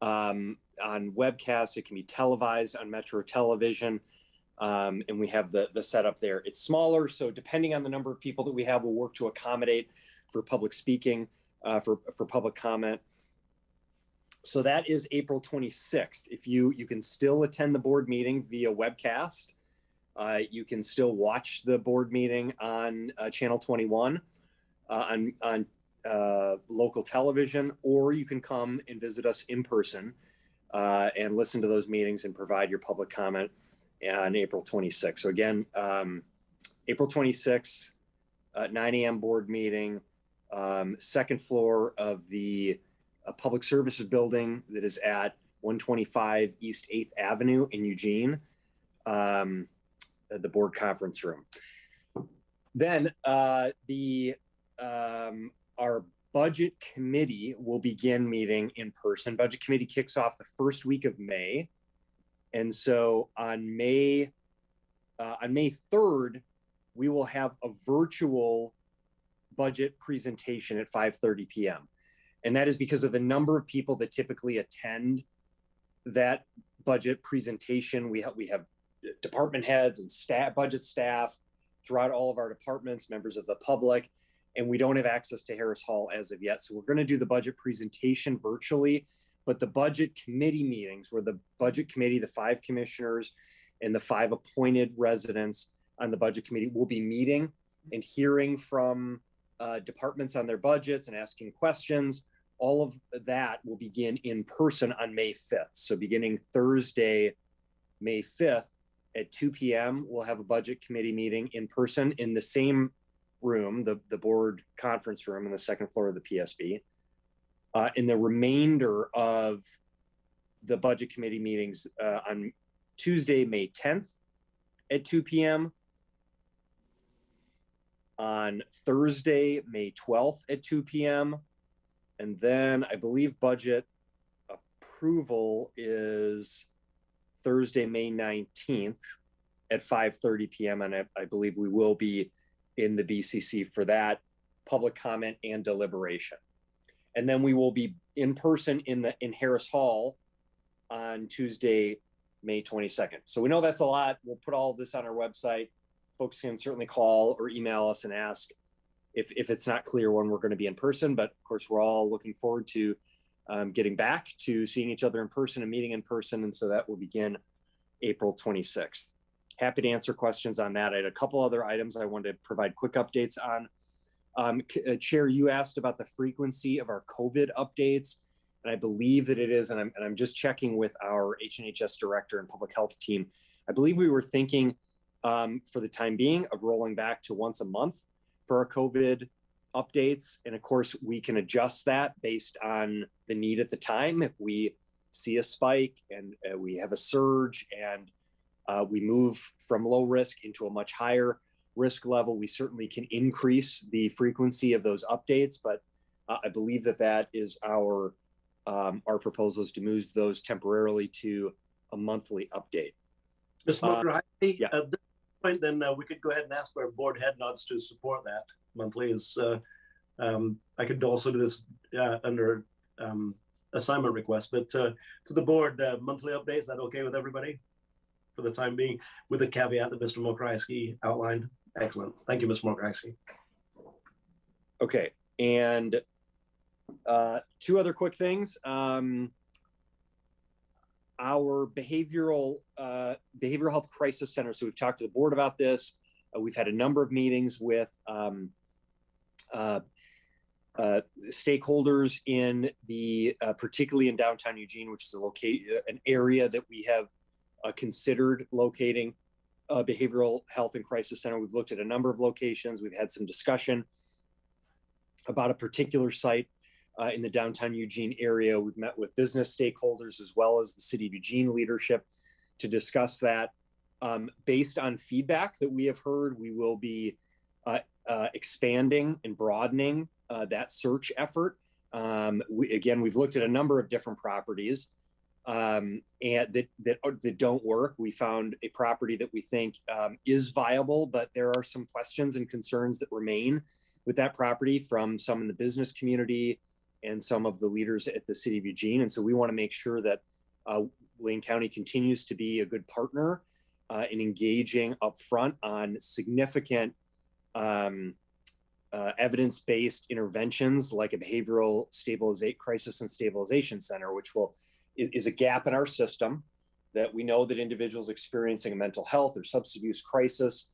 on webcast. It can be televised on Metro Television, and we have the setup there. It's smaller, so depending on the number of people that we have, we'll work to accommodate for public speaking, for public comment. So that is April 26th. If you can still attend the board meeting via webcast. You can still watch the board meeting on Channel 21 on local television, or you can come and visit us in person and listen to those meetings and provide your public comment on April 26th. So again, April 26th, 9 a.m. board meeting, second floor of the Public Services building that is at 125 East 8th Avenue in Eugene. The board conference room. Then our budget committee will begin meeting in person. Budget committee kicks off the first week of May. And so on May 3rd, we will have a virtual budget presentation at 5:30 p.m. And that is because of the number of people that typically attend that budget presentation. We have department heads and budget staff throughout all of our departments, members of the public, and we don't have access to Harris Hall as of yet. So we're going to do the budget presentation virtually, but the budget committee meetings where the budget committee, the 5 commissioners and the 5 appointed residents on the budget committee will be meeting and hearing from departments on their budgets and asking questions. All of that will begin in person on May 5th. So beginning Thursday, May 5th, at 2 p.m., we'll have a budget committee meeting in person in the same room, the board conference room on the second floor of the PSB. In the remainder of the budget committee meetings on Tuesday, May 10th at 2 p.m., on Thursday, May 12th at 2 p.m. And then I believe budget approval is Thursday, May 19th at 5:30 p.m. And I believe we will be in the BCC for that public comment and deliberation. And then we will be in person in Harris Hall on Tuesday, May 22nd. So we know that's a lot. We'll put all of this on our website. Folks can certainly call or email us and ask if it's not clear when we're going to be in person. But of course, we're all looking forward to getting back to seeing each other in person and meeting in person. And so that will begin April 26th. Happy to answer questions on that. I had a couple other items I wanted to provide quick updates on. Chair, you asked about the frequency of our COVID updates, and I believe that it is, and I'm just checking with our HNHS director and public health team. I believe we were thinking for the time being of rolling back to once a month for our COVID updates. And of course, we can adjust that based on the need at the time. If we see a spike and we have a surge and we move from low risk into a much higher risk level, we certainly can increase the frequency of those updates. But I believe that is our proposal is to move those temporarily to a monthly update. Ms. Mocher, yeah. At this point, then we could go ahead and ask our board head nods to support that monthly. I could also do this under assignment request, but to the board, monthly updates, is that okay with everybody for the time being, with the caveat that Mr. Mokryski outlined? Excellent. Thank you, Ms. Mokryski. Okay, and two other quick things. Our behavioral health crisis center. So we've talked to the board about this. We've had a number of meetings with stakeholders in the, particularly in downtown Eugene, which is an area that we have considered locating a behavioral health and crisis center. We've looked at a number of locations. We've had some discussion about a particular site in the downtown Eugene area. We've met with business stakeholders as well as the City of Eugene leadership to discuss that. Based on feedback that we have heard, we will be expanding and broadening that search effort. We've looked at a number of different properties and that don't work. We found a property that we think is viable, but there are some questions and concerns that remain with that property from some in the business community and some of the leaders at the City of Eugene. And so we want to make sure that Lane County continues to be a good partner in engaging upfront on significant evidence-based interventions like a behavioral crisis and stabilization center, which is a gap in our system that we know that individuals experiencing a mental health or substance abuse crisis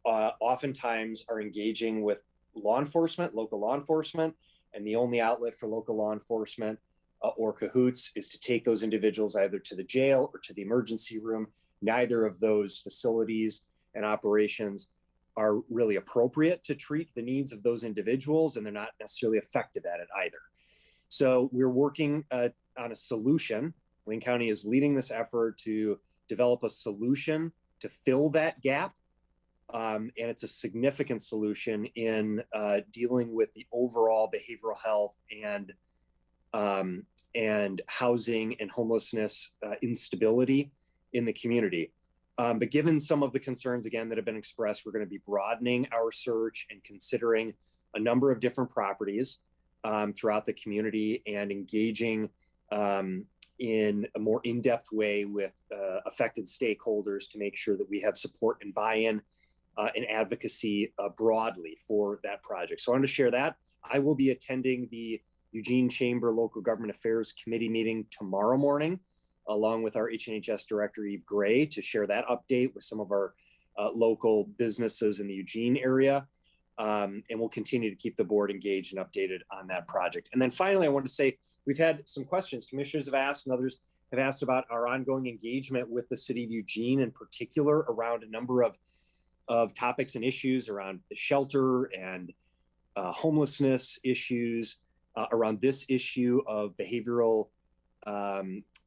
oftentimes are engaging with local law enforcement, and the only outlet for local law enforcement or cahoots is to take those individuals either to the jail or to the emergency room. Neither of those facilities and operations are really appropriate to treat the needs of those individuals, and they're not necessarily effective at it either. So we're working on a solution. Lane County is leading this effort to develop a solution to fill that gap. And it's a significant solution in dealing with the overall behavioral health and housing and homelessness instability in the community. But given some of the concerns, again, that have been expressed, we're going to be broadening our search and considering a number of different properties throughout the community and engaging in a more in-depth way with affected stakeholders to make sure that we have support and buy-in and advocacy broadly for that project. So I want to share that. I will be attending the Eugene Chamber Local Government Affairs Committee meeting tomorrow morning, along with our HNHS Director, Eve Gray, to share that update with some of our local businesses in the Eugene area. And we'll continue to keep the board engaged and updated on that project. And then finally, I want to say, we've had some questions. Commissioners have asked and others have asked about our ongoing engagement with the City of Eugene, in particular around a number of topics and issues around the shelter and homelessness issues, around this issue of behavioral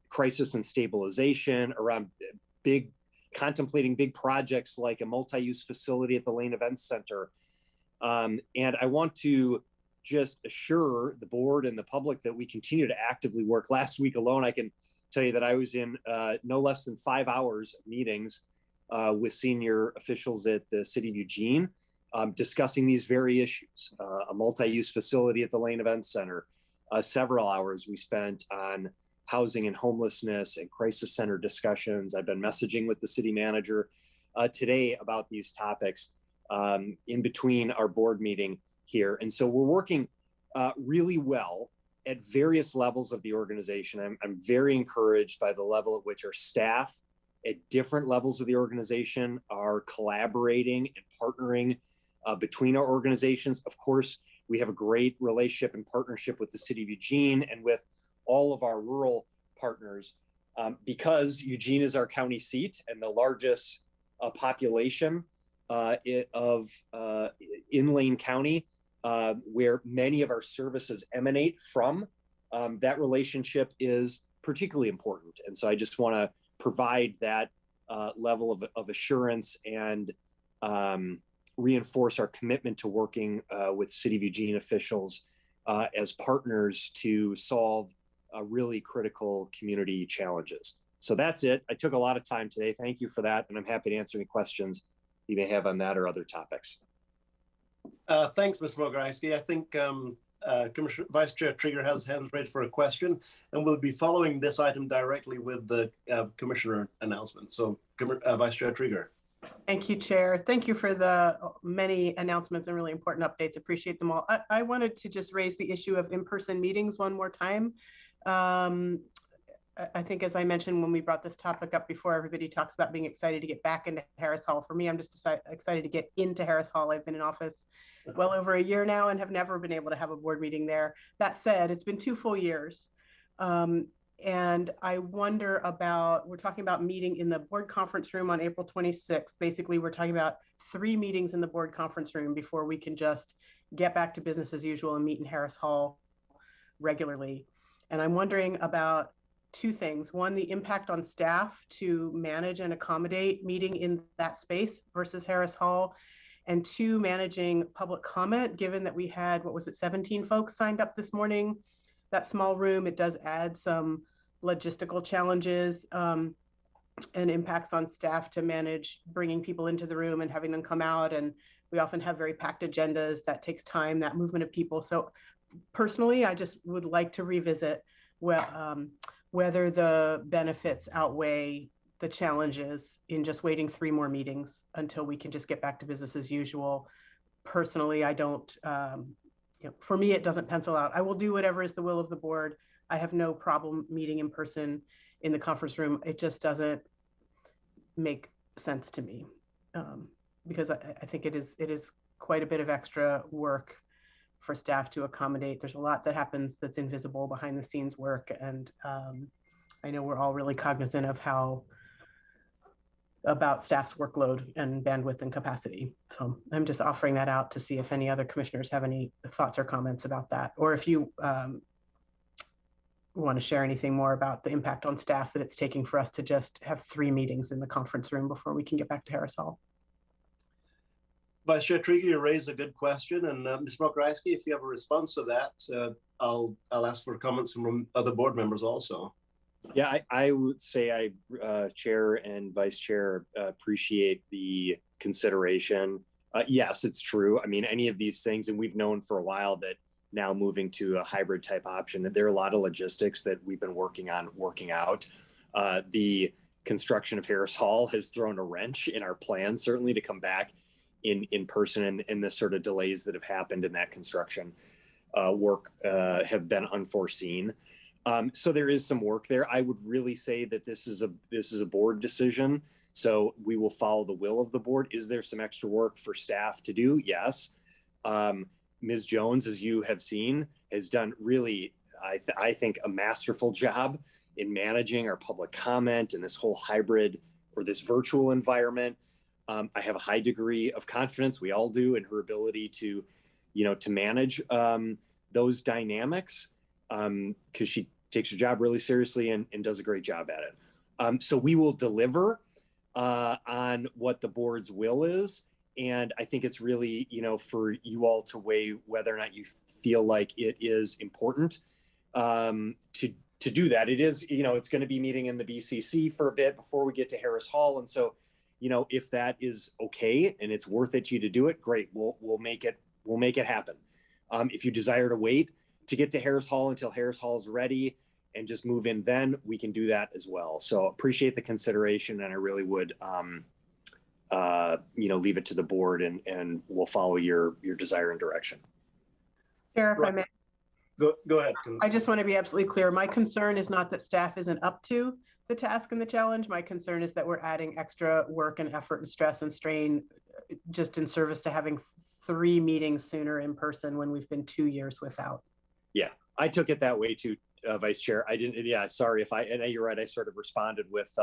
crisis and stabilization, around contemplating big projects like a multi-use facility at the Lane Events Center, And I want to just assure the board and the public that we continue to actively work. Last week alone, I can tell you that I was in no less than 5 hours of meetings with senior officials at the city of Eugene, discussing these very issues. A multi-use facility at the Lane Event Center, several hours we spent on housing and homelessness and crisis center discussions. I've been messaging with the city manager today about these topics in between our board meeting here. And so we're working really well at various levels of the organization. I'm very encouraged by the level at which our staff at different levels of the organization are collaborating and partnering between our organizations. Of course, we have a great relationship and partnership with the city of Eugene and with all of our rural partners because Eugene is our county seat and the largest population in Lane County, where many of our services emanate from. That relationship is particularly important. And so I just want to provide that level of assurance and reinforce our commitment to working with City of Eugene officials as partners to solve really critical community challenges. So that's it. I took a lot of time today. Thank you for that. And I'm happy to answer any questions you may have on that or other topics. Thanks, Mr. Mograysky. I think Commissioner Vice Chair Trieger has hands raised for a question, and we'll be following this item directly with the commissioner announcement. So, Vice Chair Trieger. Thank you, Chair. Thank you for the many announcements and really important updates. Appreciate them all. I wanted to just raise the issue of in-person meetings one more time. I think, as I mentioned, when we brought this topic up before, everybody talks about being excited to get back into Harris Hall. For me, I'm just excited to get into Harris Hall. I've been in office well over a year now and have never been able to have a board meeting there. That said, it's been 2 full years. And I wonder about, we're talking about meeting in the board conference room on April 26th. Basically, we're talking about 3 meetings in the board conference room before we can just get back to business as usual and meet in Harris Hall regularly. And I'm wondering about 2 things. One, the impact on staff to manage and accommodate meeting in that space versus Harris Hall. And 2, managing public comment, given that we had, 17 folks signed up this morning. That small room, it does add some logistical challenges and impacts on staff to manage bringing people into the room and having them come out. And we often have very packed agendas. That takes time, that movement of people. So personally, I just would like to revisit whether the benefits outweigh the challenges in just waiting 3 more meetings until we can just get back to business as usual. Personally, I don't, for me, it doesn't pencil out. I will do whatever is the will of the board. I have no problem meeting in person in the conference room. It just doesn't make sense to me because I think it is quite a bit of extra work for staff to accommodate. There's a lot that happens that's invisible behind the scenes work. And I know we're all really cognizant of about staff's workload and bandwidth and capacity. So I'm just offering that out to see if any other commissioners have any thoughts or comments about that, or if you want to share anything more about the impact on staff that it's taking for us to just have 3 meetings in the conference room before we can get back to Harris Hall. Vice Chair Trieger, you raised a good question, and Ms. Mograysky, if you have a response to that, I'll ask for comments from other board members also. Yeah, I would say Chair and Vice Chair appreciate the consideration. Yes, it's true. I mean, any of these things, and we've known for a while that now moving to a hybrid type option, that there are a lot of logistics that we've been working out. The construction of Harris Hall has thrown a wrench in our plans, certainly to come back in person, and the sort of delays that have happened in that construction work have been unforeseen. So there is some work there. I would really say that this is a board decision. So we will follow the will of the board. Is there some extra work for staff to do? Yes. Ms. Jones, as you have seen, has done really, I think, a masterful job in managing our public comment and this whole hybrid or this virtual environment. I have a high degree of confidence, we all do, in her ability to manage those dynamics because she takes her job really seriously and does a great job at it. So we will deliver on what the board's will is, And I think it's really, for you all to weigh whether or not you feel like it is important to do that. It is, it's going to be meeting in the BCC for a bit before we get to Harris Hall. And so, if that is okay and it's worth it to you to do it, great. We'll make it happen. If you desire to wait to get to Harris Hall until Harris Hall is ready and just move in, then we can do that as well. So appreciate the consideration, and I really would, leave it to the board, and we'll follow your desire and direction. Chair, if I may. Go ahead. I just want to be absolutely clear. My concern is not that staff isn't up to the task and the challenge. My concern is that we're adding extra work and effort and stress and strain just in service to having 3 meetings sooner in person when we've been 2 years without. Yeah, I took it that way too, Vice Chair. I didn't, sorry and you're right, I sort of responded with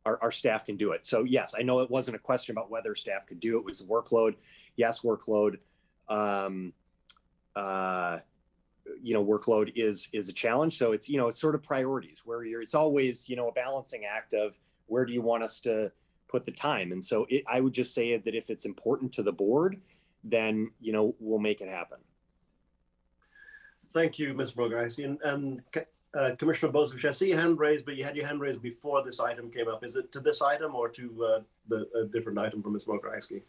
our staff can do it. So yes, I know it wasn't a question about whether staff could do it. It was workload. Yes, workload. Workload is a challenge. So it's, it's sort of priorities where it's always, a balancing act of where do you want us to put the time? And so I would just say that if it's important to the board, then, we'll make it happen. Thank you, Ms. Brogaisi. And Commissioner Bozovich, I see your hand raised, but you had your hand raised before this item came up. Is it to this item or to a different item from Ms. Brogaisi?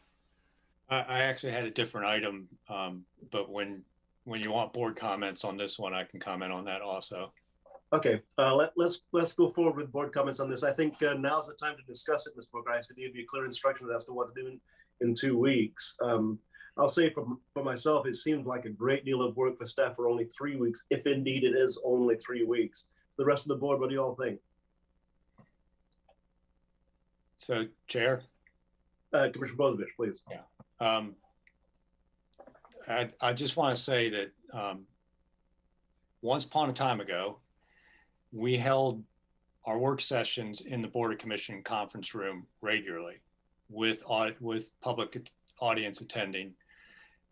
I actually had a different item, but when you want board comments on this one, I can comment on that also. Okay, let's go forward with board comments on this. I think now's the time to discuss it, Ms. Brogaisi, to give you clear instructions as to what to do in 2 weeks. I'll say for myself, it seemed like a great deal of work for staff for only 3 weeks, if indeed it is only 3 weeks. The rest of the board, what do you all think? So, Chair? Commissioner Bozovich, please. Yeah. I just want to say that once upon a time ago, we held our work sessions in the Board of Commission conference room regularly with public audience attending.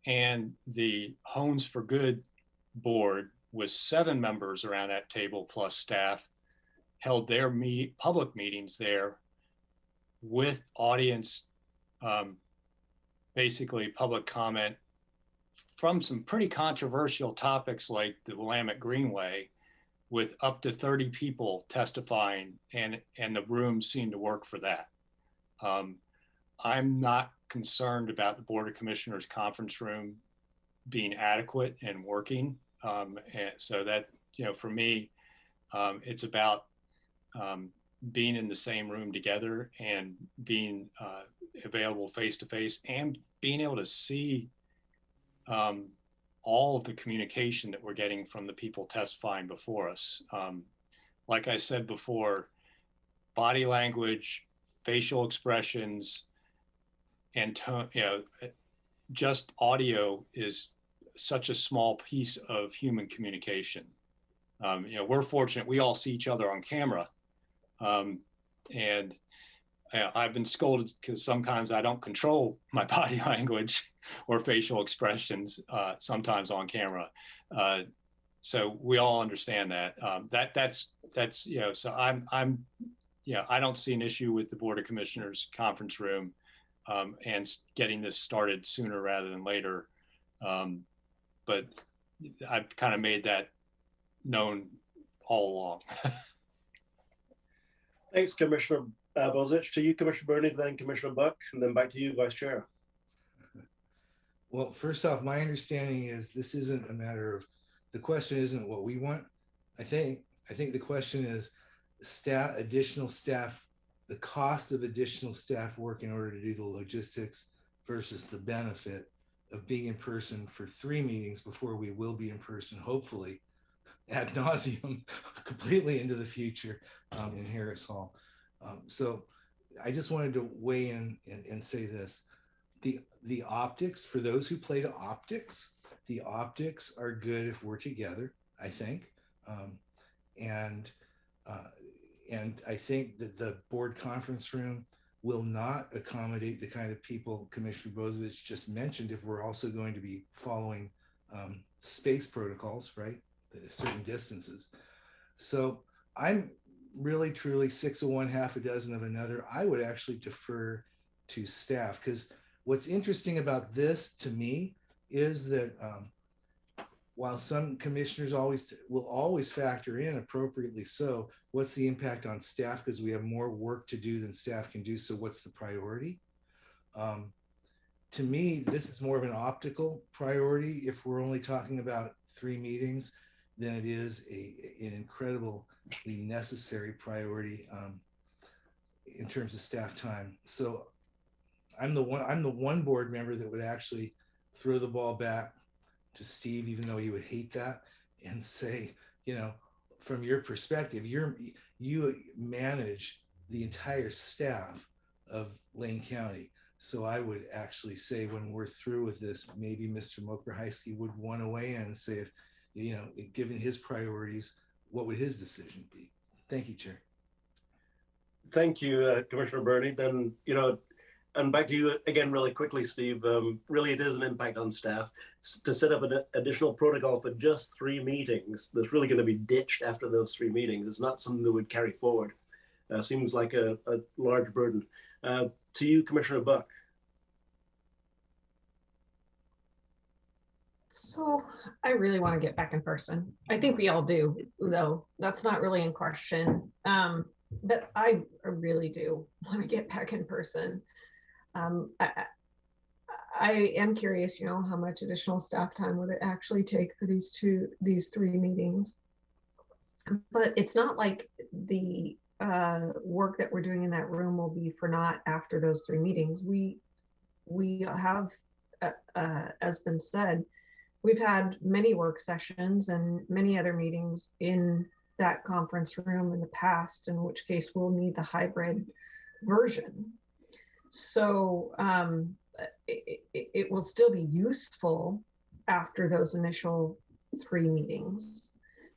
And the Homes for Good board, with 7 members around that table plus staff, held their public meetings there with audience, basically public comment from some pretty controversial topics like the Willamette Greenway, with up to 30 people testifying, and the room seemed to work for that. I'm not concerned about the Board of Commissioners conference room being adequate and working. And so that, for me, it's about being in the same room together and being available face to face, and being able to see all of the communication that we're getting from the people testifying before us. Like I said before, body language, facial expressions, and tone, just audio is such a small piece of human communication. We're fortunate we all see each other on camera, and I've been scolded because sometimes I don't control my body language or facial expressions sometimes on camera. So we all understand that. That's so I don't see an issue with the Board of Commissioners conference room and getting this started sooner rather than later. But I've kind of made that known all along. Thanks, Commissioner Bozovich. To you, Commissioner Berney, then Commissioner Buck, and then back to you, Vice Chair. Well, first off, my understanding is this isn't a matter of, the question isn't what we want. I think the question is additional staff, the cost of additional staff work in order to do the logistics versus the benefit of being in person for 3 meetings before we will be in person, hopefully ad nauseum, completely into the future in Harris Hall. So I just wanted to weigh in and say this. The optics, for those who play to optics, the optics are good if we're together, I think. And I think that the board conference room will not accommodate the kind of people Commissioner Bozovich just mentioned if we're also going to be following space protocols, right? Certain distances. So I'm really, truly 6 of one, half a dozen of another. I would actually defer to staff, because What's interesting about this to me is that while some commissioners will always factor in, appropriately so, what's the impact on staff, because we have more work to do than staff can do, so what's the priority? To me, this is more of an optical priority if we're only talking about 3 meetings than it is an incredibly necessary priority in terms of staff time. So I'm the one board member that would actually throw the ball back to Steve, even though he would hate that, and say, you know, from your perspective, you manage the entire staff of Lane County. So I would actually say, when we're through with this, maybe Mr. Mokrahysky would want to weigh in and say, if, you know, given his priorities, what would his decision be? Thank you, Chair. Thank you, Commissioner Berney. Then, you know, and back to you again really quickly, Steve. Really, it is an impact on staff. To set up an additional protocol for just 3 meetings that's really going to be ditched after those 3 meetings is not something that would carry forward. Seems like a large burden. To you, Commissioner Buck. So I really want to get back in person. I think we all do, though. That's not really in question. But I really do want to get back in person. I am curious, you know, how much additional staff time would it actually take for these 3 meetings? But it's not like the work that we're doing in that room will be for naught after those 3 meetings. We have, as been said, we've had many work sessions and many other meetings in that conference room in the past, in which case we'll need the hybrid version. So it will still be useful after those initial 3 meetings.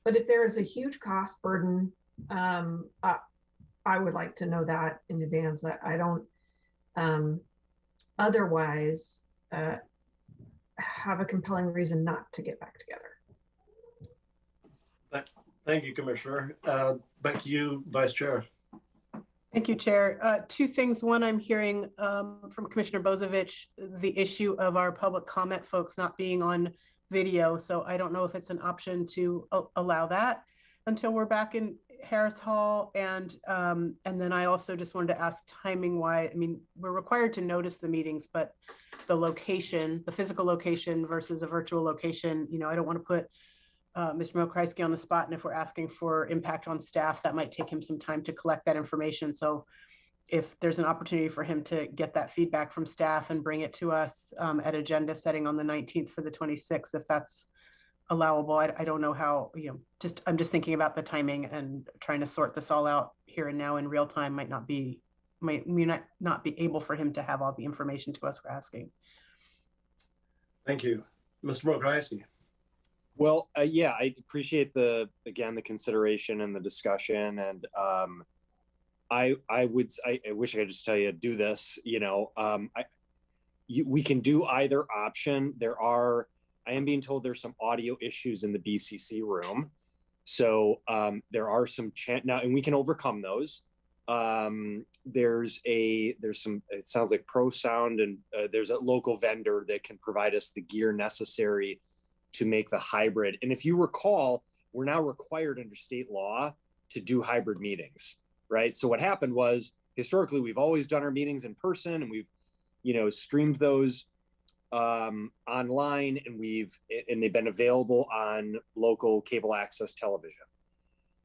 But if there is a huge cost burden, I would like to know that in advance. I don't otherwise have a compelling reason not to get back together. Thank you, Commissioner. Back to you, Vice Chair. Thank you, Chair. 2 things. One, I'm hearing from Commissioner Bozovich, the issue of our public comment folks not being on video. So I don't know if it's an option to allow that until we're back in Harris Hall. And then I also just wanted to ask timing why. I mean, we're required to notice the meetings, but the location, the physical location versus a virtual location, you know, I don't want to put Mr. Mokrahysky on the spot. And if we're asking for impact on staff, that might take him some time to collect that information. So if there's an opportunity for him to get that feedback from staff and bring it to us at agenda setting on the 19th for the 26th, if that's allowable, I don't know how, you know, I'm just thinking about the timing and trying to sort this all out here and now in real time might not be able for him to have all the information to us we're asking. Thank you. Mr. Mokrahysky. Well, yeah, I appreciate the consideration and the discussion, and I wish I could just tell you do this. You know, we can do either option. I am being told there's some audio issues in the BCC room, so there are some now, and we can overcome those. There's some. It sounds like Pro Sound, and there's a local vendor that can provide us the gear necessary to make the hybrid. And if you recall, we're now required under state law to do hybrid meetings, right? So what happened was, historically, we've always done our meetings in person, and we've, you know, streamed those online, and they've been available on local cable access television,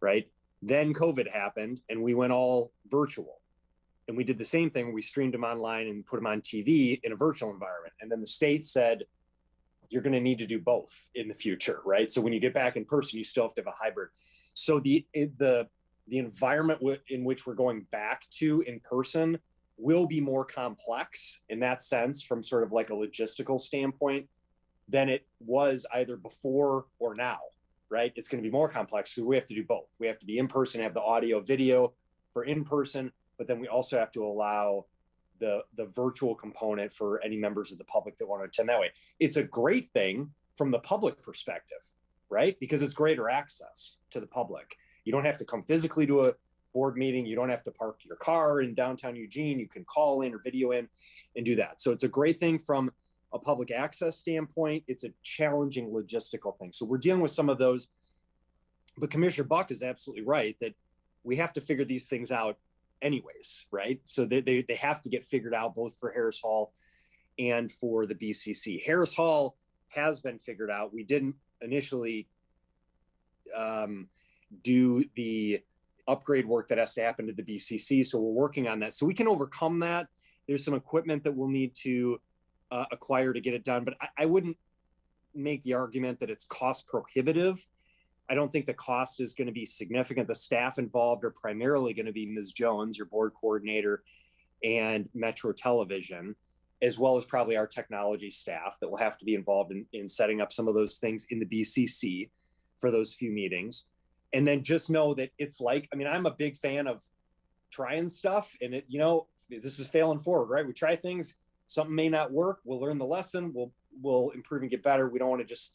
right? Then COVID happened, and we went all virtual. And we did the same thing. We streamed them online and put them on TV in a virtual environment. And then the state said, you're going to need to do both in the future, right? So when you get back in person, you still have to have a hybrid. So the environment in which we're going back to in person will be more complex in that sense, from sort of like a logistical standpoint, than it was either before or now, right? It's going to be more complex because we have to do both. We have to be in person, have the audio, video for in person, but then we also have to allow the virtual component for any members of the public that want to attend that way. It's a great thing from the public perspective, right? Because it's greater access to the public. You don't have to come physically to board meeting. You don't have to park your car in downtown Eugene. You can call in or video in and do that. So it's a great thing from a public access standpoint. It's a challenging logistical thing. So we're dealing with some of those. But Commissioner Buck is absolutely right that we have to figure these things out anyways, right? So they have to get figured out both for Harris Hall and for the BCC. Harris Hall has been figured out. We didn't initially do the upgrade work that has to happen to the BCC. So we're working on that. So we can overcome that. There's some equipment that we'll need to acquire to get it done, but I wouldn't make the argument that it's cost prohibitive. I don't think the cost is going to be significant. The staff involved are primarily going to be Ms. Jones, your board coordinator, and Metro Television, as well as probably our technology staff that will have to be involved in setting up some of those things in the BCC for those few meetings. And then just know that it's like, I mean, I'm a big fan of trying stuff, and it, you know, this is failing forward, right? We try things, something may not work. We'll learn the lesson. We'll improve and get better. We don't want to just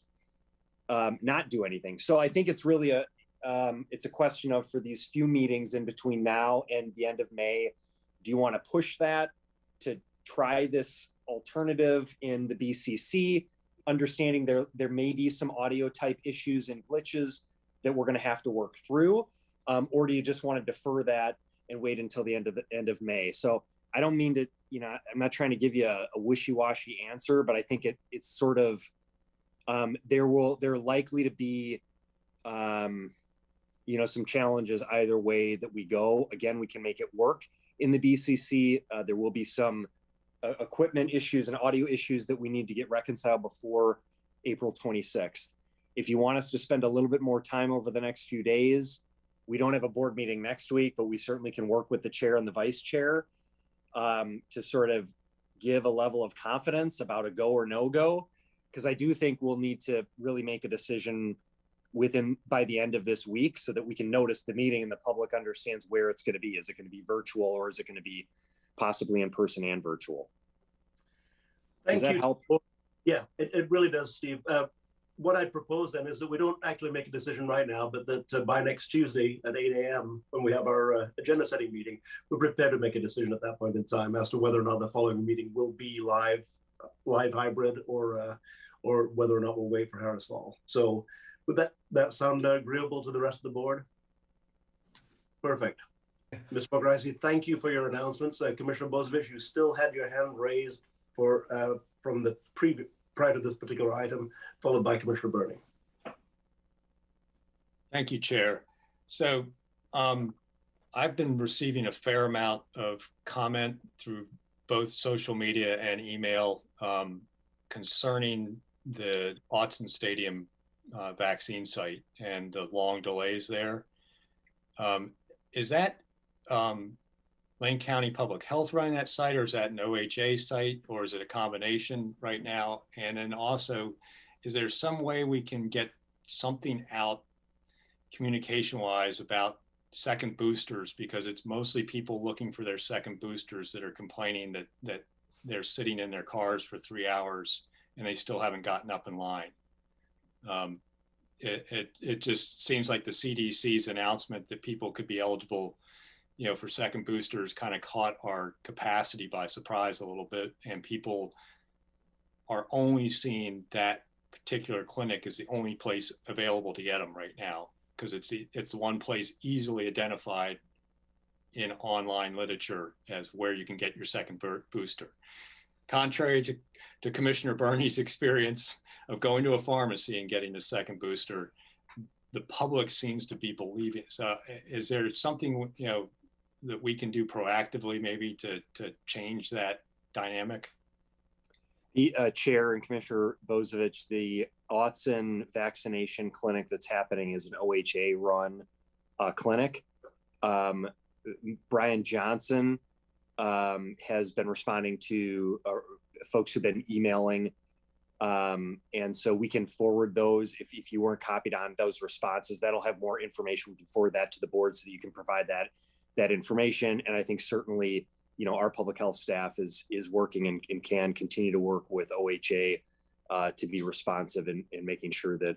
not do anything. So I think it's really it's a question of, for these few meetings in between now and the end of May, do you want to push that to try this alternative in the BCC, understanding there may be some audio type issues and glitches that we're going to have to work through, or do you just want to defer that and wait until the end of May? So I don't mean to, you know, I'm not trying to give you a wishy-washy answer, but I think it's sort of there likely to be you know, some challenges either way that we go. Again, we can make it work in the BCC. There will be some equipment issues and audio issues that we need to get reconciled before April 26th. If you want us to spend a little bit more time over the next few days, we don't have a board meeting next week, but we certainly can work with the chair and the vice chair to sort of give a level of confidence about a go or no go. Because I do think we'll need to really make a decision by the end of this week so that we can notice the meeting and the public understands where it's going to be. Is it going to be virtual, or is it going to be possibly in person and virtual? Does that help? Yeah, it really does, Steve. What I'd propose then is that we don't actually make a decision right now, but that by next Tuesday at 8 a.m. when we have our agenda setting meeting, we're prepared to make a decision at that point in time as to whether or not the following meeting will be live hybrid, or whether or not we'll wait for Harris Hall. So would that sound agreeable to the rest of the board? Perfect. Ms. Pogrisi, thank you for your announcements. Commissioner Bozievich, you still had your hand raised from the prior to this particular item, followed by Commissioner Burney. Thank you, Chair. So I've been receiving a fair amount of comment through both social media and email concerning the Autzen Stadium vaccine site and the long delays there. Is that Lane County Public Health running that site, or is that an OHA site, or is it a combination right now? And then also, is there some way we can get something out communication-wise about second boosters? Because it's mostly people looking for their second boosters that are complaining that they're sitting in their cars for 3 hours and they still haven't gotten up in line. It just seems like the CDC's announcement that people could be eligible, you know, for second boosters kind of caught our capacity by surprise a little bit, and people are only seeing that particular clinic as the only place available to get them right now, because it's the one place easily identified in online literature as where you can get your second booster. Contrary to Commissioner Burney's experience of going to a pharmacy and getting a second booster, the public seems to be believing. So is there something, you know, that we can do proactively maybe to change that dynamic? The chair and Commissioner Bozievich, the Autzen vaccination clinic that's happening is an OHA run clinic. Brian Johnson has been responding to folks who've been emailing. And so we can forward those. If you weren't copied on those responses, that'll have more information. We can forward that to the board so that you can provide that information. And I think certainly, you know, our public health staff is working and can continue to work with OHA to be responsive in making sure that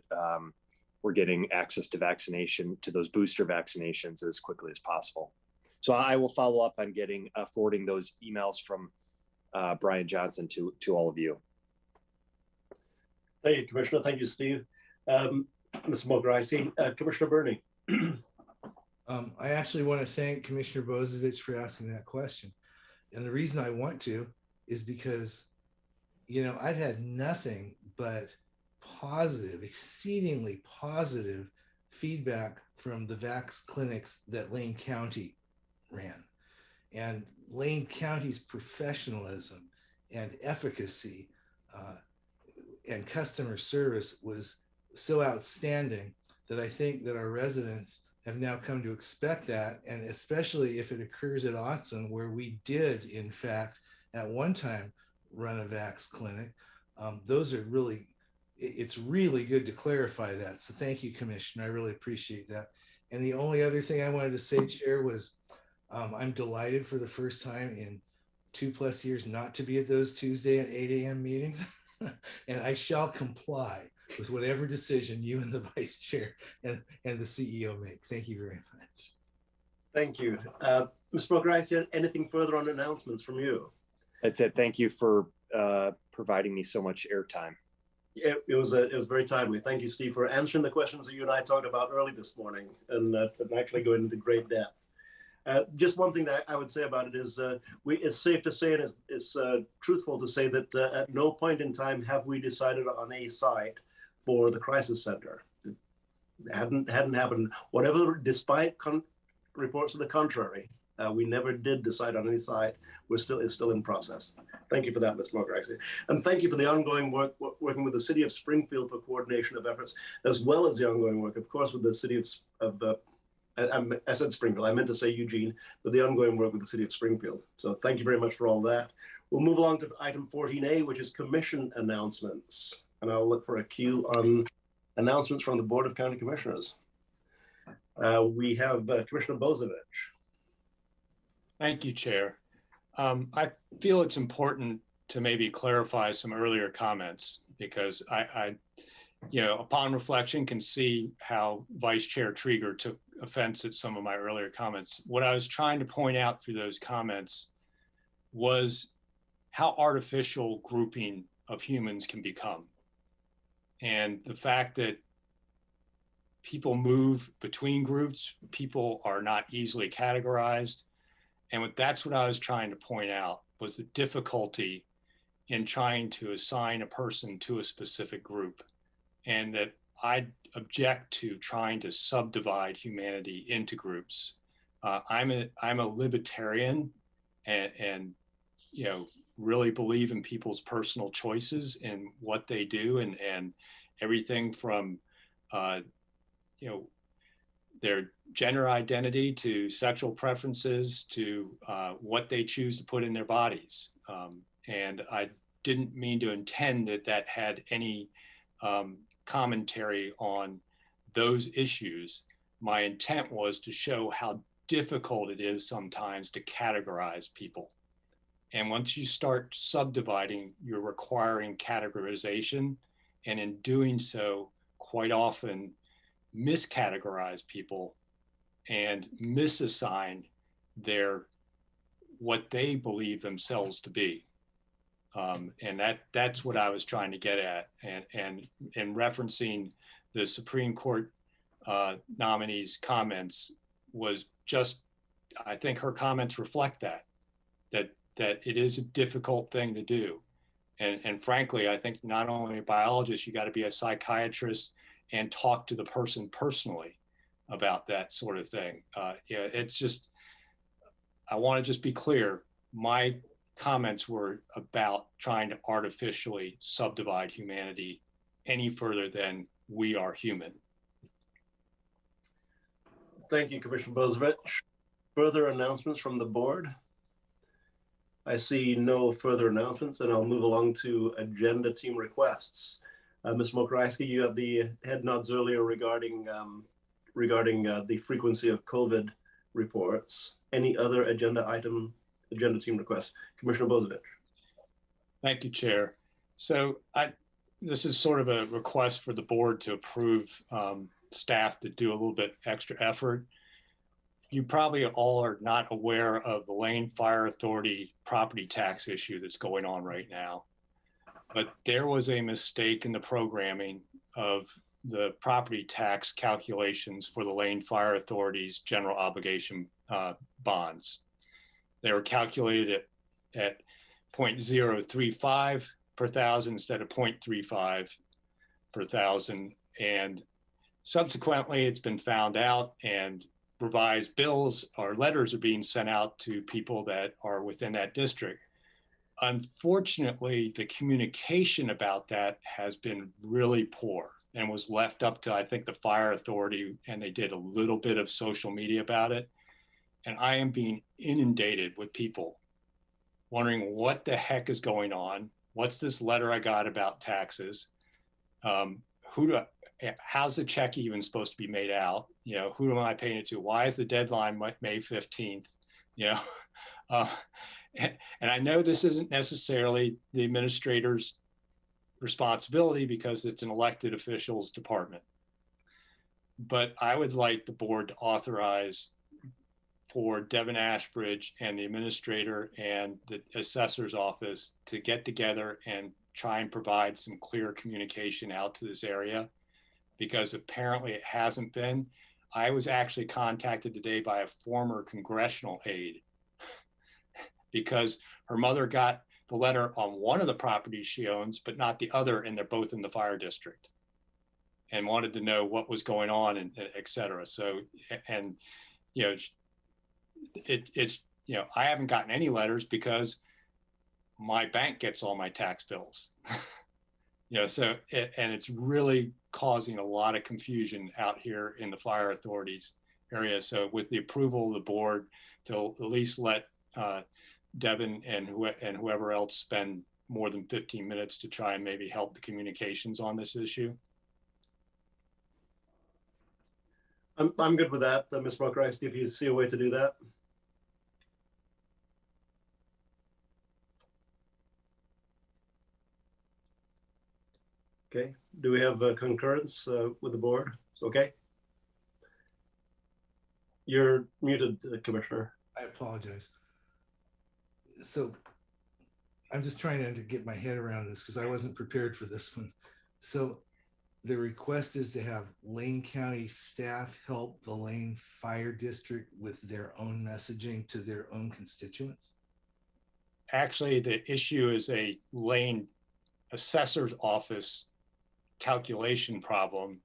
we're getting access to vaccination, to those booster vaccinations as quickly as possible. So I will follow up on getting forwarding those emails from Brian Johnson to all of you. Thank you, Commissioner. Thank you, Steve. Mr. Smoker, I see Commissioner Burney. I actually want to thank Commissioner Bozovich for asking that question. And the reason I want to is because, you know, I've had nothing but positive, exceedingly positive feedback from the VAX clinics that Lane County ran. And Lane County's professionalism and efficacy and customer service was so outstanding that I think that our residents have now come to expect that. And especially if it occurs at Autzen, where we did, in fact, at one time run a VAX clinic, those are really, it's really good to clarify that. So thank you, Commissioner. I really appreciate that. And the only other thing I wanted to say, Chair, was I'm delighted for the first time in 2+ years not to be at those Tuesday at 8 a.m. meetings. And I shall comply with whatever decision you and the Vice Chair and the CEO make. Thank you very much. Thank you. Ms. Smoker, anything further on announcements from you? That's it. Thank you for providing me so much airtime. It was very timely. Thank you, Steve, for answering the questions that you and I talked about early this morning and actually going into great depth. Just one thing that I would say about it is it's safe to say, and it's truthful to say that at no point in time have we decided on a site for the crisis center. It hadn't happened. Whatever, despite reports to the contrary, we never did decide on any site. It's still in process. Thank you for that, Ms. Smoker, and thank you for the ongoing work working with the City of Springfield for coordination of efforts, as well as the ongoing work, of course, with the City of I said Springfield, I meant to say Eugene, but the ongoing work with the City of Springfield. So thank you very much for all that. We'll move along to item 14A, which is commission announcements. And I'll look for a cue on announcements from the Board of County Commissioners. We have Commissioner Bozovich. Thank you, Chair. I feel it's important to maybe clarify some earlier comments because I upon reflection can see how Vice Chair Trieger took offense at some of my earlier comments. What I was trying to point out through those comments was how artificial grouping of humans can become. And the fact that people move between groups, people are not easily categorized. And that's what I was trying to point out was the difficulty in trying to assign a person to a specific group. And that I object to trying to subdivide humanity into groups. I'm a libertarian and really believe in people's personal choices and what they do and everything from their gender identity to sexual preferences to what they choose to put in their bodies. And I didn't mean to intend that had any commentary on those issues. My intent was to show how difficult it is sometimes to categorize people. And once you start subdividing, you're requiring categorization. And in doing so, quite often miscategorize people and misassign what they believe themselves to be. And that's what I was trying to get at. And in referencing the Supreme Court nominee's comments was just, I think her comments reflect that it is a difficult thing to do. And frankly, I think not only a biologist, you got to be a psychiatrist and talk to the person personally about that sort of thing. It's just, I want to just be clear, my comments were about trying to artificially subdivide humanity any further than we are human. Thank you, Commissioner Bozovich. Further announcements from the board? I see no further announcements, and I'll move along to agenda team requests. Ms. Mokrasky, you had the head nods earlier regarding the frequency of COVID reports. Any other agenda team requests? Commissioner Bozovich. Thank you, Chair. So this is sort of a request for the board to approve staff to do a little bit extra effort. You probably all are not aware of the Lane Fire Authority property tax issue that's going on right now. But there was a mistake in the programming of the property tax calculations for the Lane Fire Authority's general obligation bonds. They were calculated at 0.035 per thousand instead of 0.35 per thousand. And subsequently, it's been found out, and revised bills or letters are being sent out to people that are within that district. Unfortunately, the communication about that has been really poor and was left up to, I think, the fire authority, and they did a little bit of social media about it. And I am being inundated with people wondering what the heck is going on. What's this letter I got about taxes? How's the check even supposed to be made out? You know, who am I paying it to? Why is the deadline May 15th? You know, and I know this isn't necessarily the administrator's responsibility because it's an elected officials department. But I would like the board to authorize for Devin Ashbridge and the administrator and the assessor's office to get together and try and provide some clear communication out to this area, because apparently it hasn't been. I was actually contacted today by a former congressional aide because her mother got the letter on one of the properties she owns, but not the other, and they're both in the fire district, and wanted to know what was going on, and et cetera. So, and, you know, it's, you know, I haven't gotten any letters because my bank gets all my tax bills. You know, so, and it's really causing a lot of confusion out here in the fire authorities area. So with the approval of the board to at least let Devin and whoever else spend more than 15 minutes to try and maybe help the communications on this issue. I'm good with that, Ms. Buckreist, if you see a way to do that. Okay, do we have concurrence with the board? Okay. You're muted, Commissioner. I apologize. So I'm just trying to get my head around this because I wasn't prepared for this one. So the request is to have Lane County staff help the Lane Fire District with their own messaging to their own constituents? Actually, the issue is a Lane assessor's office calculation problem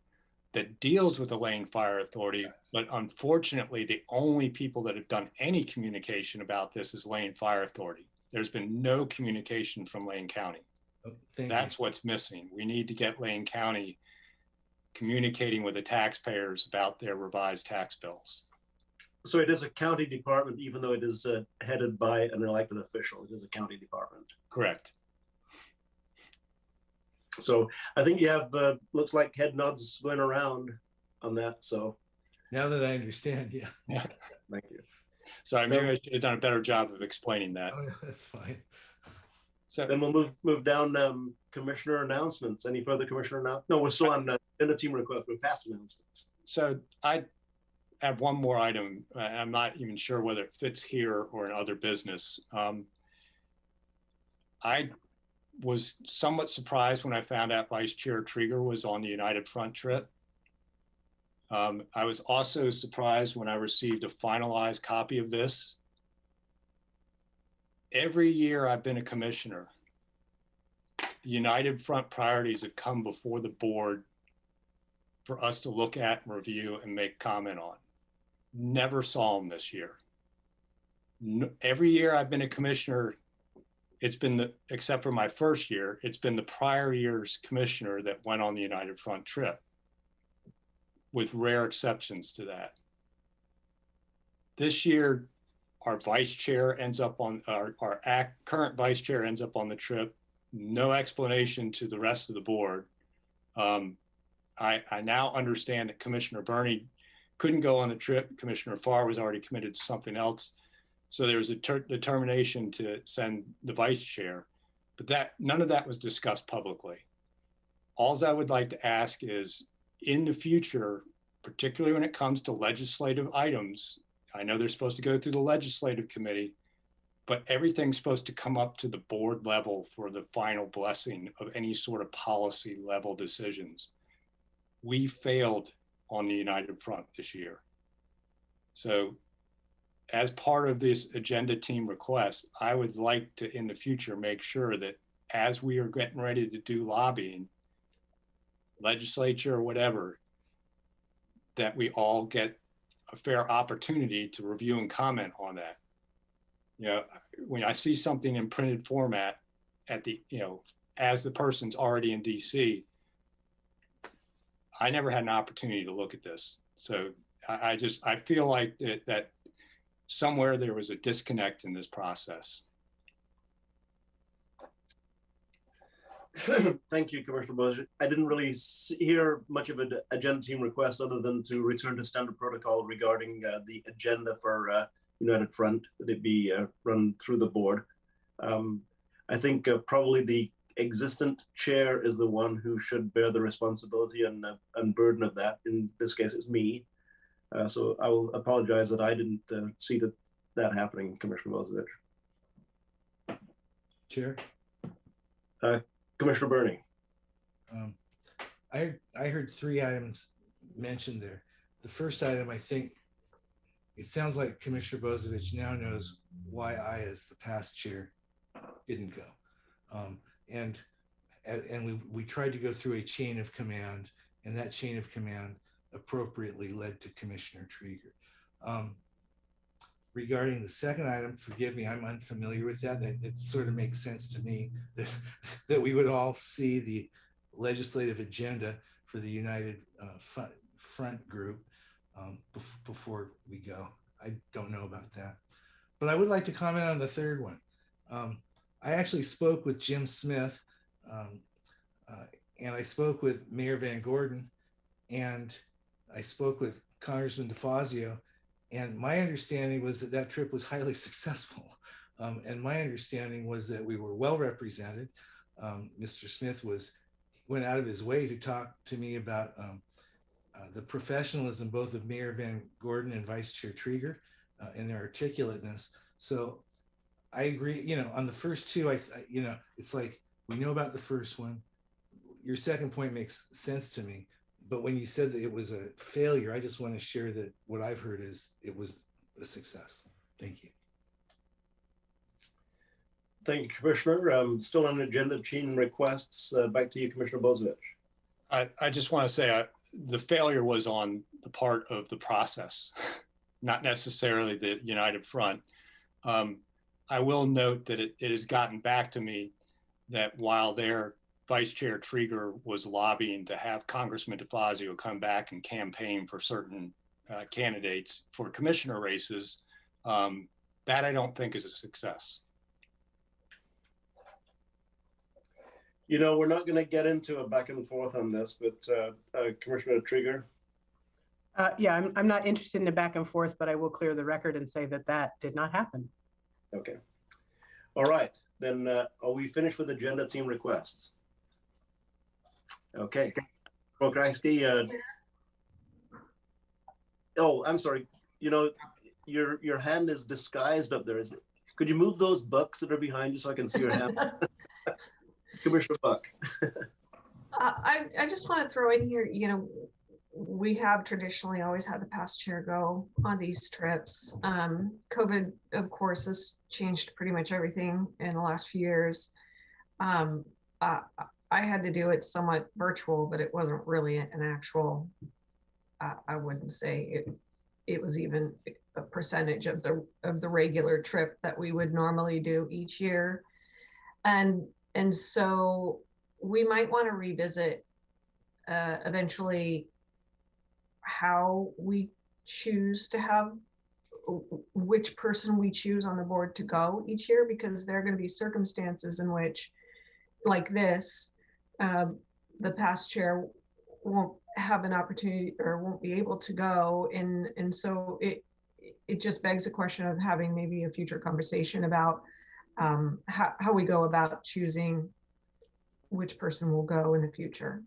that deals with the Lane Fire Authority, but unfortunately, the only people that have done any communication about this is Lane Fire Authority. There's been no communication from Lane County. Oh, that's what's missing. We need to get Lane County communicating with the taxpayers about their revised tax bills. So it is a county department, even though it is headed by an elected official. It is a county department. Correct. So I think you have, looks like head nods going around on that. So now that I understand, yeah. Thank you. Sorry, maybe I should have done a better job of explaining that. Oh, that's fine. So then we'll move down commissioner announcements. Any further commissioner announcements? No, we're still on in the team request for past announcements. So I have one more item. I'm not even sure whether it fits here or in other business. I was somewhat surprised when I found out Vice Chair Trieger was on the United Front trip. I was also surprised when I received a finalized copy of this. Every year I've been a commissioner, the United Front priorities have come before the board for us to look at and review and make comment on. Never saw them this year. Every year I've been a commissioner, it's been except for my first year, it's been the prior year's commissioner that went on the United Front trip, with rare exceptions to that. This year, our vice chair ends up on, our current vice chair ends up on the trip. No explanation to the rest of the board. I now understand that Commissioner Burney couldn't go on the trip. Commissioner Farr was already committed to something else. So there was a determination to send the vice chair, but none of that was discussed publicly. All I would like to ask is, in the future, particularly when it comes to legislative items, I know they're supposed to go through the legislative committee, but everything's supposed to come up to the board level for the final blessing of any sort of policy level decisions. We failed on the United Front this year. So as part of this agenda team request, I would like to, in the future, make sure that as we are getting ready to do lobbying, legislature or whatever, that we all get a fair opportunity to review and comment on that. You know, when I see something in printed format at the, you know, as the person's already in DC, I never had an opportunity to look at this. So I feel like that somewhere there was a disconnect in this process. Thank you, Commissioner Bozievich. I didn't really hear much of an agenda team request other than to return to standard protocol regarding the agenda for United Front, that it be run through the board. I think probably the existent chair is the one who should bear the responsibility and burden of that. In this case, it's me. So I will apologize that I didn't see that happening, Commissioner Bozievich. Chair? Commissioner Burney. I heard 3 items mentioned there. The first item, I think, it sounds like Commissioner Bozievich now knows why I, as the past chair, didn't go. And we tried to go through a chain of command, and that chain of command appropriately led to Commissioner Trieger. Regarding the second item, forgive me, I'm unfamiliar with that. It sort of makes sense to me that we would all see the legislative agenda for the United Front group before we go. I don't know about that. But I would like to comment on the third one. I actually spoke with Jim Smith, and I spoke with Mayor Van Gordon, and I spoke with Congressman DeFazio. And my understanding was that trip was highly successful. And my understanding was that we were well represented. Mr. Smith went out of his way to talk to me about the professionalism both of Mayor Van Gordon and Vice Chair Trieger and their articulateness. So I agree, you know, on the first two, you know, it's like, we know about the first one. Your second point makes sense to me. But when you said that it was a failure, I just want to share that what I've heard is it was a success. Thank you. Thank you, Commissioner. Still on agenda chain requests. Back to you, Commissioner Bozievich. I just want to say the failure was on the part of the process, not necessarily the United Front. I will note that it has gotten back to me that while their Vice Chair Trieger was lobbying to have Congressman DeFazio come back and campaign for certain candidates for commissioner races, that I don't think is a success. You know, we're not going to get into a back and forth on this, but Commissioner Trieger. Yeah, I'm not interested in a back and forth, but I will clear the record and say that did not happen. Okay. All right. Then are we finished with agenda team requests? Okay. Pokraski, oh, I'm sorry. You know, your hand is disguised up there. Could you move those books that are behind you so I can see your hand? Commissioner Buck. I just want to throw in here, you know, we have traditionally always had the past chair go on these trips. COVID, of course, has changed pretty much everything in the last few years. I had to do it somewhat virtual, but it wasn't really an actual, I wouldn't say it was even a percentage of the regular trip that we would normally do each year. And so we might want to revisit eventually how we choose to have, which person we choose on the board to go each year, because there are going to be circumstances in which, like this, the past chair won't have an opportunity or won't be able to go, and so it just begs a question of having maybe a future conversation about how we go about choosing which person will go in the future.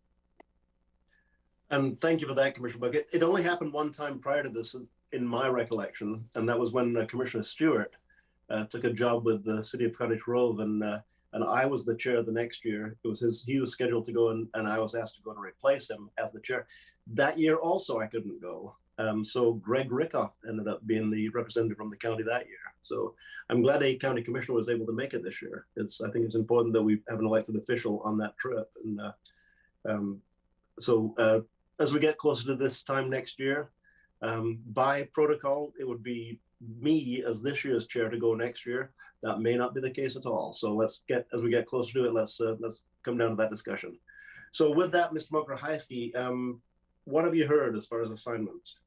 And thank you for that, Commissioner Buck. It only happened one time prior to this, in my recollection, and that was when Commissioner Stewart took a job with the City of Cottage Grove, and I was the chair the next year. It was he was scheduled to go, and I was asked to go to replace him as the chair. That year also I couldn't go. So Greg Rickoff ended up being the representative from the county that year. So I'm glad a county commissioner was able to make it this year. I think it's important that we have an elected official on that trip. And as we get closer to this time next year, by protocol, it would be me as this year's chair to go next year. That may not be the case at all. So as we get closer to it, let's come down to that discussion. So with that, Mr. Mokrohajski, what have you heard as far as assignments?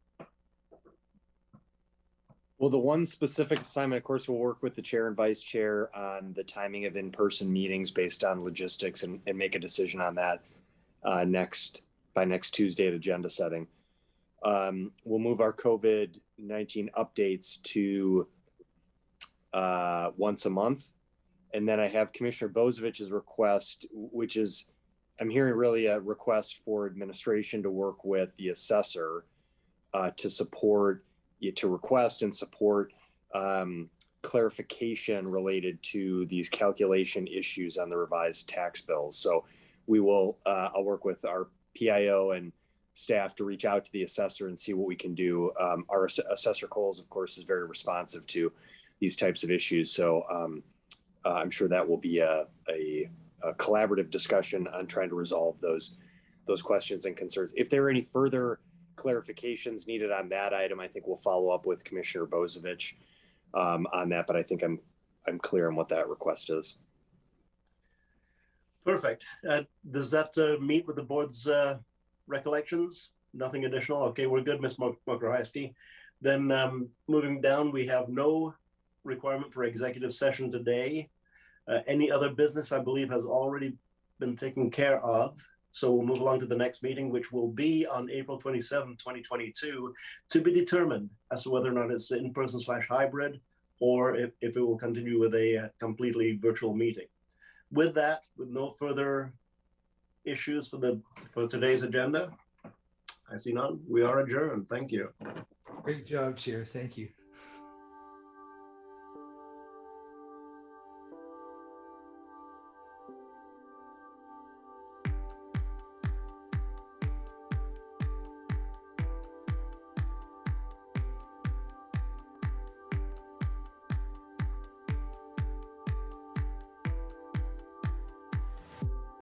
Well, the one specific assignment, of course, we'll work with the chair and vice chair on the timing of in-person meetings based on logistics and make a decision on that by next Tuesday at agenda setting. We'll move our COVID-19 updates to once a month. And then I have Commissioner Bozovich's request, which is, I'm hearing really a request for administration to work with the assessor to request and support clarification related to these calculation issues on the revised tax bills. So we will, I'll work with our PIO and staff to reach out to the assessor and see what we can do. Our assessor Coles, of course, is very responsive to these types of issues. So I'm sure that will be a collaborative discussion on trying to resolve those questions and concerns. If there are any further clarifications needed on that item, I think we'll follow up with Commissioner Bozovich on that, but I think I'm clear on what that request is. Perfect. Does that meet with the board's recollections? Nothing additional? Okay, we're good, Ms. Mokrohajski. Then moving down, we have no requirement for executive session today. Any other business, I believe, has already been taken care of. So we'll move along to the next meeting, which will be on April 27, 2022, to be determined as to whether or not it's in-person / hybrid, or if it will continue with a completely virtual meeting. With that, with no further issues for today's agenda, I see none. We are adjourned. Thank you. Great job, Chair. Thank you.